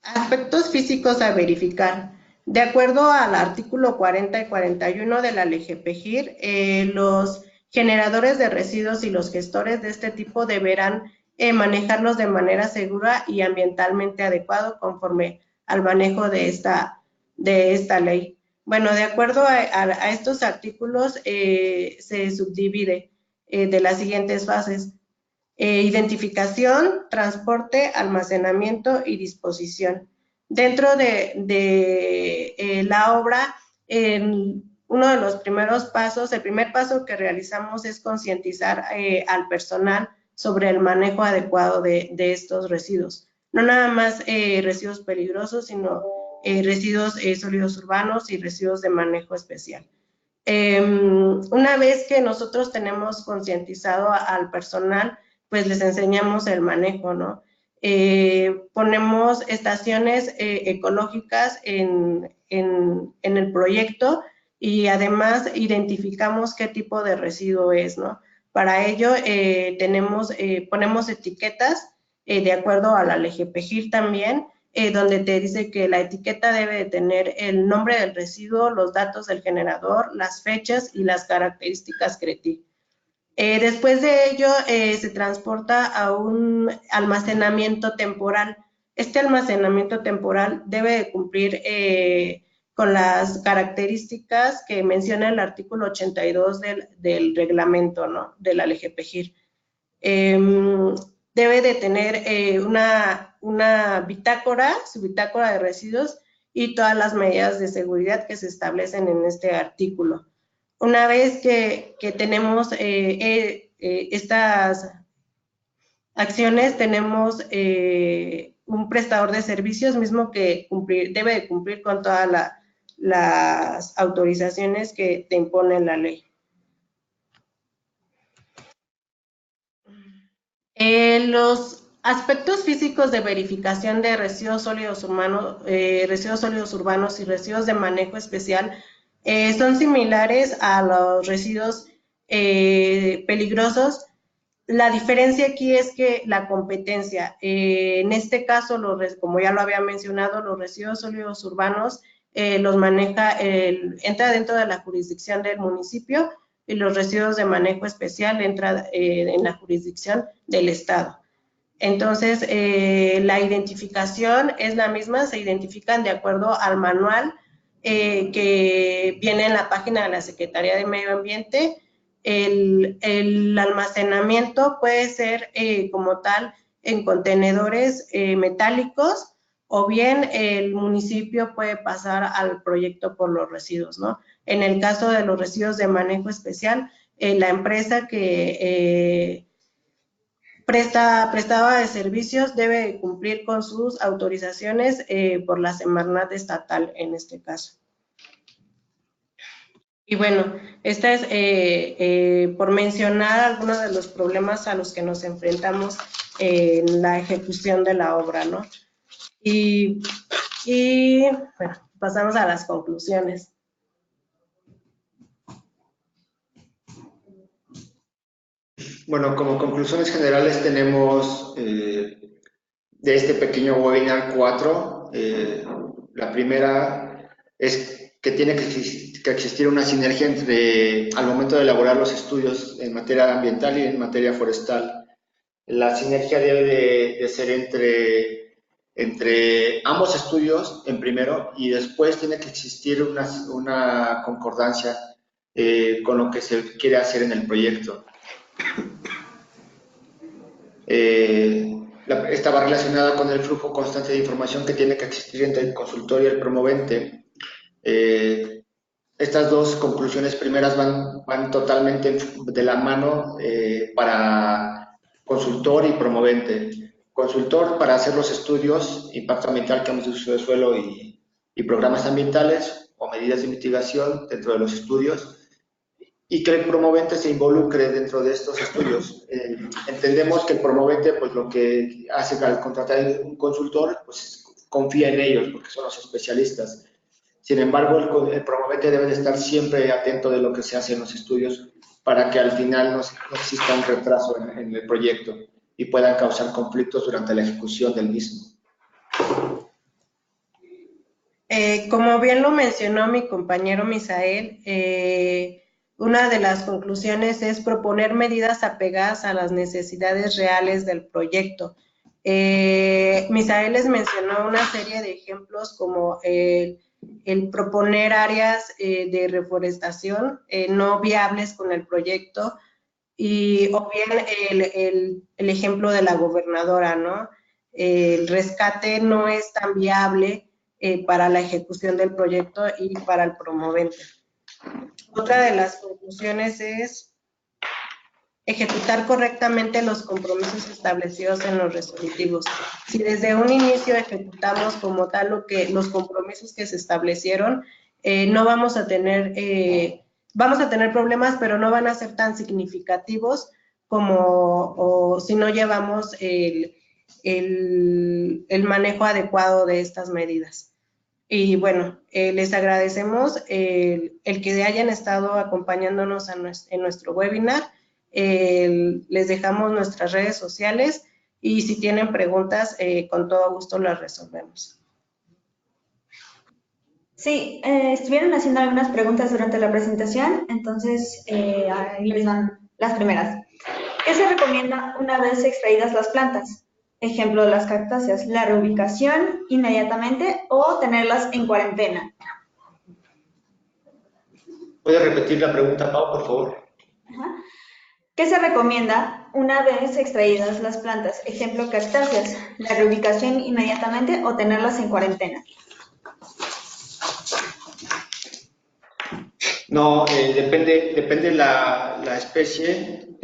Aspectos físicos a verificar. De acuerdo al artículo 40 y 41 de la LGPGIR, los generadores de residuos y los gestores de este tipo deberán manejarlos de manera segura y ambientalmente adecuado conforme al manejo de esta ley. Bueno, de acuerdo a estos artículos se subdivide de las siguientes fases. Identificación, transporte, almacenamiento y disposición. Dentro de la obra, uno de los primeros pasos, el primer paso que realizamos es concientizar al personal sobre el manejo adecuado de estos residuos. No nada más residuos peligrosos, sino residuos sólidos urbanos y residuos de manejo especial. Una vez que nosotros tenemos concientizado al personal, pues les enseñamos el manejo, ¿no? Ponemos estaciones ecológicas en el proyecto y además identificamos qué tipo de residuo es, ¿no? Para ello ponemos etiquetas de acuerdo a la LGPGIR también, donde te dice que la etiqueta debe de tener el nombre del residuo, los datos del generador, las fechas y las características CRETI. Después de ello, se transporta a un almacenamiento temporal. Este almacenamiento temporal debe de cumplir con las características que menciona el artículo 82 del reglamento, ¿no? De la LGPGIR. Debe de tener una bitácora, su bitácora de residuos y todas las medidas de seguridad que se establecen en este artículo. Una vez que tenemos estas acciones, tenemos un prestador de servicios mismo que debe de cumplir con todas las autorizaciones que te impone la ley. Los aspectos físicos de verificación de residuos sólidos urbanos y residuos de manejo especial son similares a los residuos peligrosos. La diferencia aquí es que la competencia, en este caso, como ya lo había mencionado, los residuos sólidos urbanos los maneja, entra dentro de la jurisdicción del municipio y los residuos de manejo especial entra en la jurisdicción del Estado. Entonces, la identificación es la misma, se identifican de acuerdo al manual que viene en la página de la Secretaría de Medio Ambiente. El almacenamiento puede ser como tal en contenedores metálicos, o bien el municipio puede pasar al proyecto por los residuos, ¿no? En el caso de los residuos de manejo especial, la empresa que prestaba de servicios debe cumplir con sus autorizaciones por la Semarnat estatal en este caso. Y bueno, esta es por mencionar algunos de los problemas a los que nos enfrentamos en la ejecución de la obra, ¿no? Y bueno, pasamos a las conclusiones. Bueno, como conclusiones generales tenemos de este pequeño webinar 4. La primera es que tiene que existir una sinergia al momento de elaborar los estudios en materia ambiental y en materia forestal. La sinergia debe de ser entre ambos estudios en primero, y después tiene que existir una concordancia con lo que se quiere hacer en el proyecto. Esta va relacionada con el flujo constante de información que tiene que existir entre el consultor y el promovente. Estas dos conclusiones primeras van totalmente de la mano para consultor y promovente. Consultor para hacer los estudios, impacto ambiental, cambios de uso de suelo y programas ambientales o medidas de mitigación dentro de los estudios, y que el promovente se involucre dentro de estos estudios. Entendemos que el promovente, pues lo que hace al contratar un consultor, pues confía en ellos porque son los especialistas. Sin embargo, el promovente debe de estar siempre atento de lo que se hace en los estudios para que al final no exista un retraso en el proyecto y puedan causar conflictos durante la ejecución del mismo. Como bien lo mencionó mi compañero Misael, una de las conclusiones es proponer medidas apegadas a las necesidades reales del proyecto. Misael les mencionó una serie de ejemplos como el proponer áreas de reforestación no viables con el proyecto, o bien el ejemplo de la gobernadora, ¿no? El rescate no es tan viable para la ejecución del proyecto y para el promovente. Otra de las conclusiones es ejecutar correctamente los compromisos establecidos en los resolutivos. Si desde un inicio ejecutamos como tal los compromisos que se establecieron, no vamos a tener, vamos a tener problemas, pero no van a ser tan significativos como si no llevamos el manejo adecuado de estas medidas. Y bueno, les agradecemos el que hayan estado acompañándonos en nuestro webinar. Les dejamos nuestras redes sociales y si tienen preguntas, con todo gusto las resolvemos. Sí, estuvieron haciendo algunas preguntas durante la presentación, entonces ahí les van las primeras. ¿Qué se recomienda una vez extraídas las plantas? Ejemplo, las cactáceas, la reubicación inmediatamente o tenerlas en cuarentena. ¿Puede repetir la pregunta, Pau, por favor? Ajá. ¿Qué se recomienda una vez extraídas las plantas? Ejemplo, cactáceas, la reubicación inmediatamente o tenerlas en cuarentena. No, depende la especie.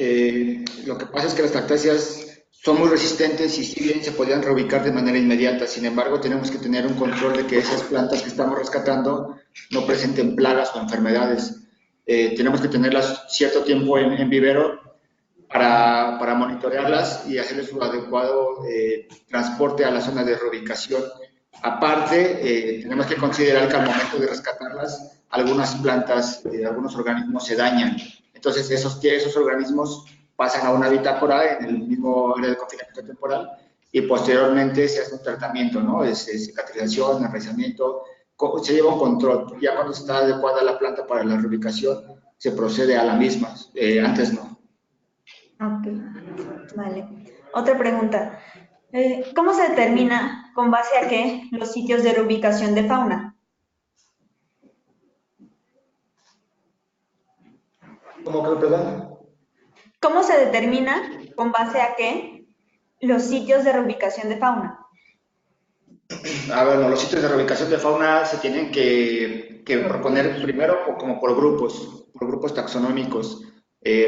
Lo que pasa es que las cactáceas son muy resistentes y si bien se podían reubicar de manera inmediata, sin embargo tenemos que tener un control de que esas plantas que estamos rescatando no presenten plagas o enfermedades. Tenemos que tenerlas cierto tiempo en vivero para monitorearlas y hacerles su adecuado transporte a la zona de reubicación. Aparte, tenemos que considerar que al momento de rescatarlas, algunas plantas, algunos organismos se dañan. Entonces, esos organismos pasan a una bitácora en el mismo área de confinamiento temporal y posteriormente se hace un tratamiento, ¿no? Cicatrización, enraizamiento, se lleva un control. Ya cuando está adecuada la planta para la reubicación, se procede a la misma. Antes no. Ok, vale. Otra pregunta. ¿Cómo se determina con base a qué los sitios de reubicación de fauna? ¿Cómo que, perdón? ¿Cómo se determina con base a qué los sitios de reubicación de fauna? Bueno, los sitios de reubicación de fauna se tienen que proponer primero como por grupos taxonómicos.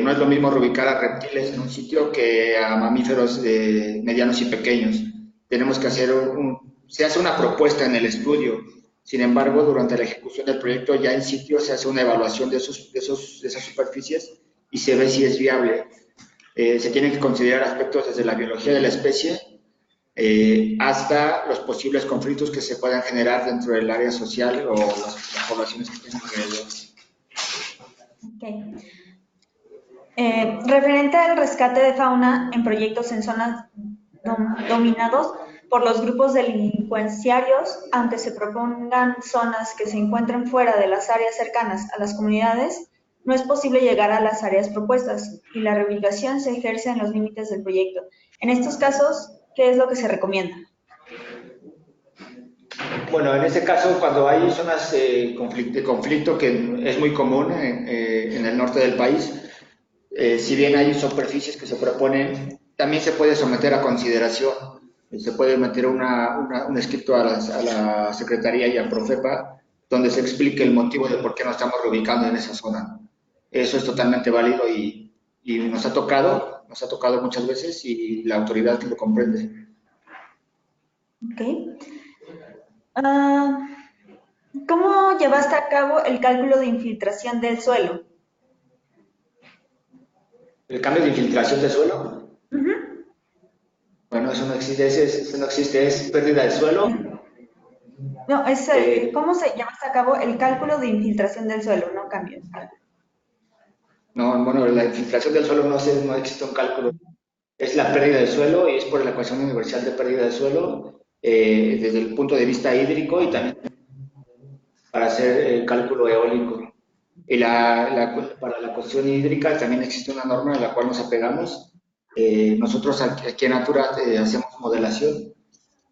No es lo mismo reubicar a reptiles en un sitio que a mamíferos medianos y pequeños. Tenemos que hacer se hace una propuesta en el estudio. Sin embargo, durante la ejecución del proyecto ya en sitio se hace una evaluación de esas superficies y se ve si es viable. Se tienen que considerar aspectos desde la biología de la especie hasta los posibles conflictos que se puedan generar dentro del área social o las poblaciones que estén alrededor. Okay. Referente al rescate de fauna en proyectos en zonas dominados por los grupos delincuenciarios, aunque se propongan zonas que se encuentren fuera de las áreas cercanas a las comunidades, no es posible llegar a las áreas propuestas y la reubicación se ejerce en los límites del proyecto. En estos casos, ¿qué es lo que se recomienda? Bueno, en este caso, cuando hay zonas de conflicto, que es muy común en el norte del país, si bien hay superficies que se proponen, también se puede someter a consideración. Se puede meter un escrito a la Secretaría y a Profepa donde se explique el motivo de por qué nos estamos reubicando en esa zona. Eso es totalmente válido y nos ha tocado muchas veces y la autoridad lo comprende. Okay. ¿Cómo llevaste a cabo el cálculo de infiltración del suelo? ¿El cambio de infiltración de suelo? Uh-huh. Bueno, eso no existe, eso no existe, es pérdida de suelo. No, es Eh, ¿cómo se llevaste a cabo el cálculo de infiltración del suelo? No cambio. no, bueno, la infiltración del suelo no existe un cálculo. Es la pérdida de suelo y es por la ecuación universal de pérdida de suelo desde el punto de vista hídrico y también para hacer el cálculo eólico. Y para la cuestión hídrica también existe una norma a la cual nos apegamos. Nosotros aquí en Natura hacemos modelación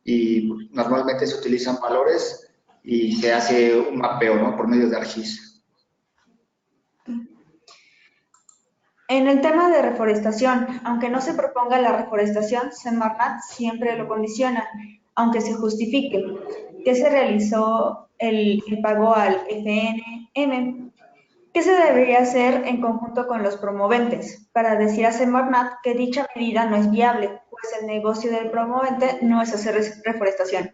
y normalmente se utilizan valores y se hace un mapeo, ¿no? Por medio de ARGIS. En el tema de reforestación, aunque no se proponga la reforestación, Semarnat siempre lo condiciona, aunque se justifique, que se realizó el pago al FNM. ¿Qué se debería hacer en conjunto con los promoventes para decir a Semarnat que dicha medida no es viable, pues el negocio del promovente no es hacer reforestación?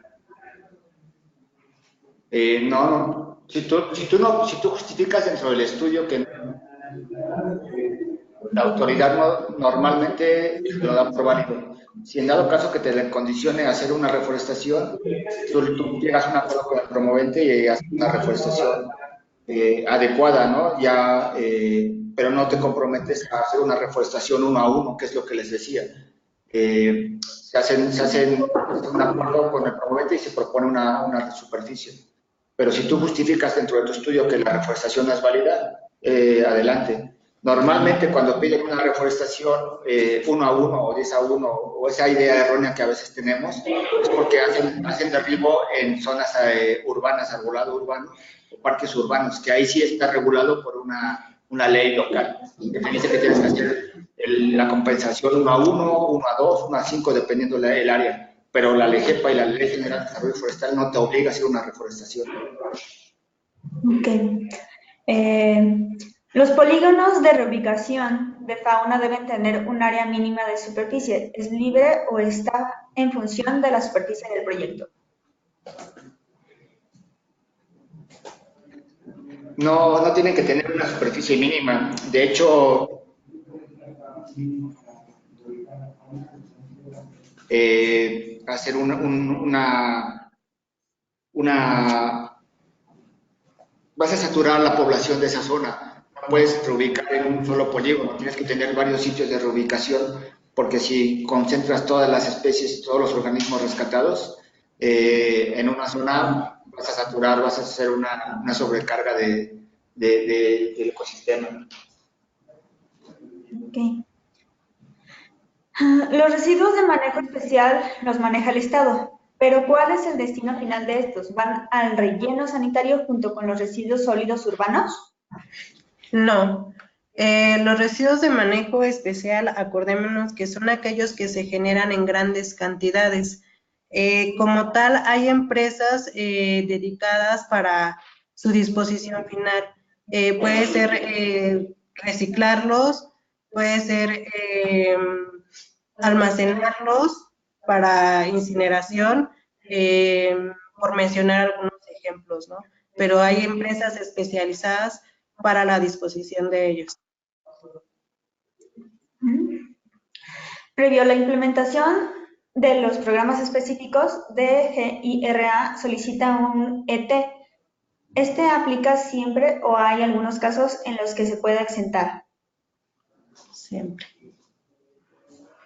No, si tú justificas dentro del estudio que la autoridad normalmente te lo da por válido. Si en dado caso que te le condicione a hacer una reforestación, tú llegas a un acuerdo con el promovente y haces una reforestación adecuada, ¿no? Ya, pero no te comprometes a hacer una reforestación uno a uno, que es lo que les decía. Se hace un acuerdo con el promovente y se propone una superficie. Pero si tú justificas dentro de tu estudio que la reforestación no es válida, adelante. Normalmente cuando piden una reforestación uno a uno o 10 a uno o esa idea errónea que a veces tenemos es porque hacen derribo en zonas urbanas, arbolado urbano o parques urbanos, que ahí sí está regulado por una ley local que te dice que tienes que hacer la compensación uno a dos, 1 a 5 dependiendo el área. Pero la LGEPA y la Ley General de Desarrollo Forestal no te obliga a hacer una reforestación. Ok. Los polígonos de reubicación de fauna deben tener un área mínima de superficie. ¿Es libre o está en función de la superficie del proyecto? No tienen que tener una superficie mínima. De hecho, hacer vas a saturar la población de esa zona. No puedes reubicar en un solo polígono, tienes que tener varios sitios de reubicación, porque si concentras todas las especies, todos los organismos rescatados en una zona, vas a saturar, vas a hacer una sobrecarga del ecosistema. Okay. Los residuos de manejo especial los maneja el Estado, pero ¿cuál es el destino final de estos? ¿Van al relleno sanitario junto con los residuos sólidos urbanos? No. Los residuos de manejo especial, acordémonos que son aquellos que se generan en grandes cantidades. Como tal, hay empresas dedicadas para su disposición final. Puede ser reciclarlos, puede ser almacenarlos para incineración, por mencionar algunos ejemplos, ¿no? Pero hay empresas especializadas para la disposición de ellos. Previo a la implementación de los programas específicos, DGIRA solicita un ET. ¿Este aplica siempre o hay algunos casos en los que se puede exentar? Siempre.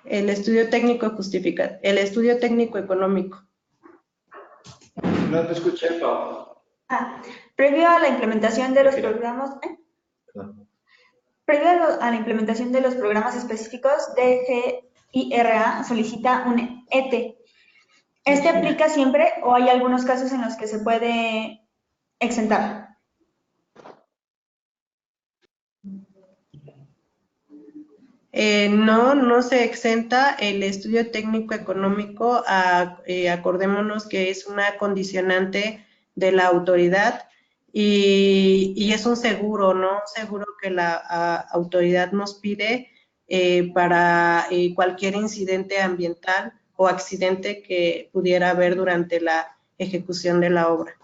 El estudio técnico justifica, el estudio técnico económico. No te escuché, Pau. Previo a la implementación de los programas, previo a la implementación de los programas específicos, DGIRA solicita un ET. ¿Este aplica siempre o hay algunos casos en los que se puede exentar? No se exenta el estudio técnico económico, acordémonos que es una condicionante de la autoridad y es un seguro, ¿no? Un seguro que la autoridad nos pide para cualquier incidente ambiental o accidente que pudiera haber durante la ejecución de la obra.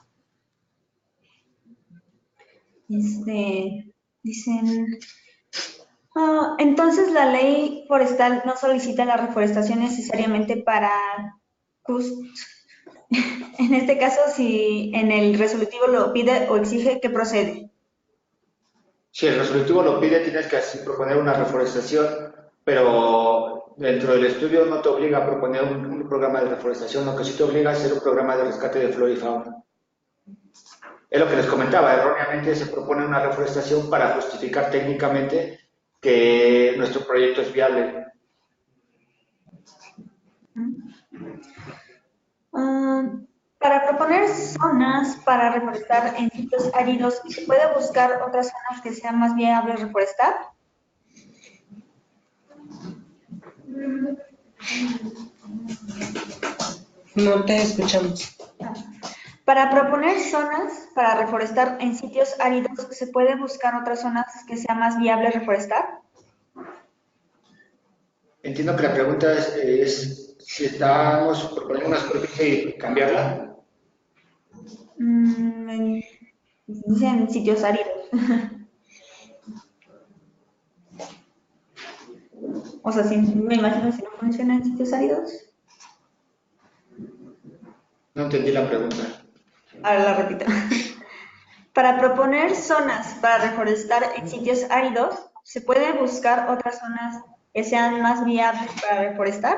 Dicen... entonces, la ley forestal no solicita la reforestación necesariamente para en este caso, si en el resolutivo lo pide o exige, ¿qué procede? Si el resolutivo lo pide, tienes que así proponer una reforestación, pero dentro del estudio no te obliga a proponer un programa de reforestación, lo que sí te obliga a hacer un programa de rescate de flora y fauna. Es lo que les comentaba, erróneamente se propone una reforestación para justificar técnicamente que nuestro proyecto es viable. Para proponer zonas para reforestar en sitios áridos, ¿se puede buscar otras zonas que sean más viables reforestar? No te escuchamos. Para proponer zonas para reforestar en sitios áridos, ¿se puede buscar otras zonas que sea más viable reforestar? Entiendo que la pregunta es si estamos proponiendo una superficie y cambiarla. En sitios áridos. O sea, me imagino si no funciona en sitios áridos. No entendí la pregunta. Ahora la repito. Para proponer zonas para reforestar en sitios áridos, ¿se puede buscar otras zonas que sean más viables para reforestar?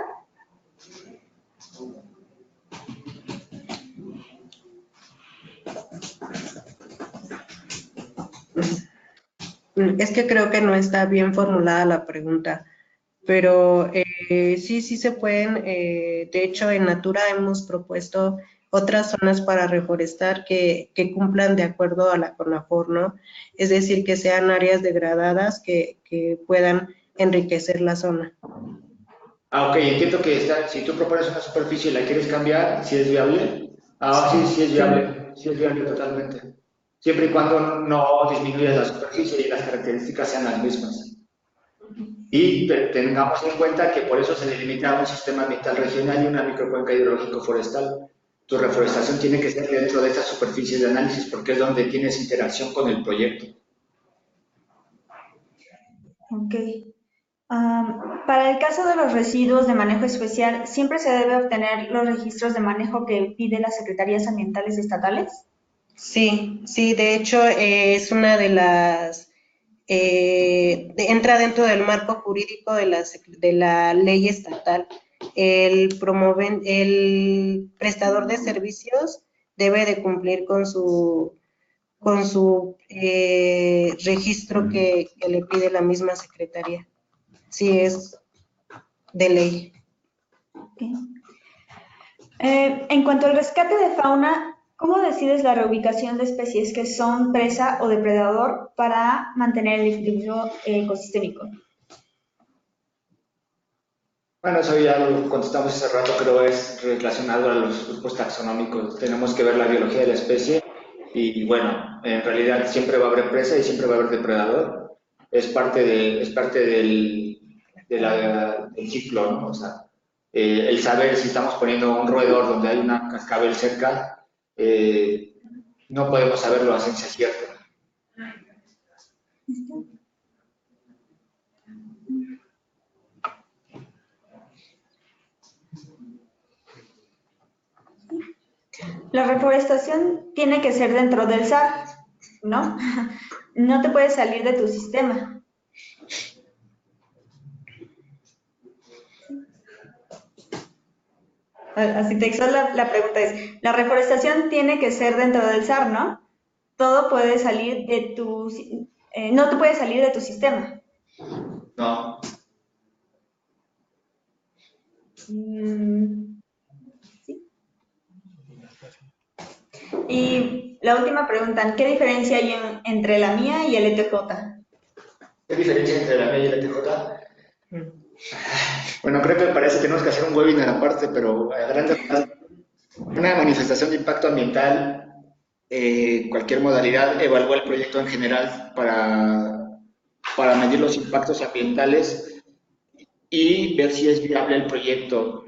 Es que creo que no está bien formulada la pregunta, pero sí se pueden. De hecho, en Natura hemos propuesto otras zonas para reforestar que cumplan de acuerdo a la CONAFOR, ¿no? Es decir, que sean áreas degradadas que puedan enriquecer la zona. Ok, entiendo que si tú propones una superficie y la quieres cambiar, ¿sí es viable? Sí es viable, sí es viable totalmente. Siempre y cuando no disminuyas la superficie y las características sean las mismas. Y tengamos en cuenta que por eso se delimita un sistema ambiental regional y una microcuenca hidrológico forestal. Tu reforestación tiene que ser dentro de estas superficies de análisis porque es donde tienes interacción con el proyecto. Ok. Para el caso de los residuos de manejo especial, ¿siempre se debe obtener los registros de manejo que pide las secretarías ambientales estatales? Sí, de hecho es una de las, entra dentro del marco jurídico de la ley estatal. El prestador de servicios debe de cumplir con su registro que le pide la misma secretaría. Sí, es de ley. Okay. En cuanto al rescate de fauna, ¿cómo decides la reubicación de especies que son presa o depredador para mantener el equilibrio ecosistémico? Bueno, eso ya lo contestamos hace rato, creo es relacionado a los grupos taxonómicos. Tenemos que ver la biología de la especie y bueno, en realidad siempre va a haber presa y siempre va a haber depredador. Es parte del ciclo, ¿no? O sea, el saber si estamos poniendo un roedor donde hay una cascabel cerca, no podemos saberlo a ciencia cierta. La reforestación tiene que ser dentro del SAR, ¿no? No te puedes salir de tu sistema. Así textual la pregunta es, la reforestación tiene que ser dentro del SAR, ¿no? Todo puede salir de tu... no te puedes salir de tu sistema. No. Sí. Y la última pregunta, ¿qué diferencia hay entre la mía y el ETJ? ¿Qué diferencia entre la mía y el ETJ? Bueno, creo que para eso tenemos que hacer un webinar aparte, pero a grandes rasgos, una manifestación de impacto ambiental, cualquier modalidad, evalúa el proyecto en general para medir los impactos ambientales y ver si es viable el proyecto,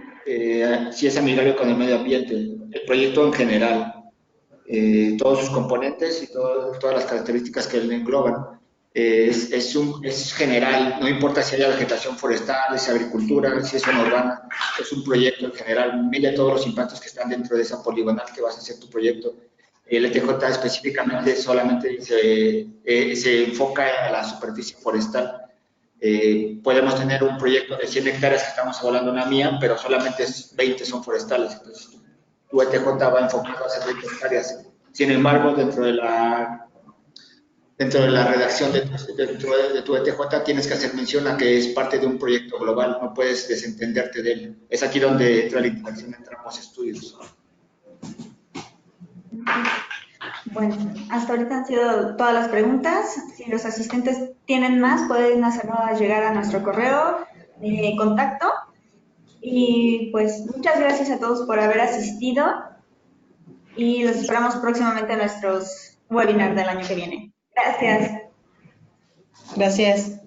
si es amigable con el medio ambiente, el proyecto en general, todos sus componentes y todas las características que le engloban. Es general, no importa si hay vegetación forestal, si es agricultura, si es zona urbana, es un proyecto en general, mide todos los impactos que están dentro de esa poligonal que vas a hacer tu proyecto. El ETJ específicamente solamente se enfoca a la superficie forestal. Podemos tener un proyecto de 100 hectáreas que estamos evaluando una mía, pero solamente 20 son forestales. Entonces, tu ETJ va enfocado a hacer 20 hectáreas. Sin embargo, dentro de la redacción de tu ETJ tienes que hacer mención a que es parte de un proyecto global, no puedes desentenderte de él. Es aquí donde entra la interacción entre ambos estudios. Bueno, hasta ahorita han sido todas las preguntas. Si los asistentes tienen más, pueden hacernos llegar a nuestro correo de contacto. Y pues muchas gracias a todos por haber asistido y los esperamos próximamente en nuestros webinars del año que viene. Gracias. Gracias.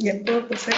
Ya puedo pasar.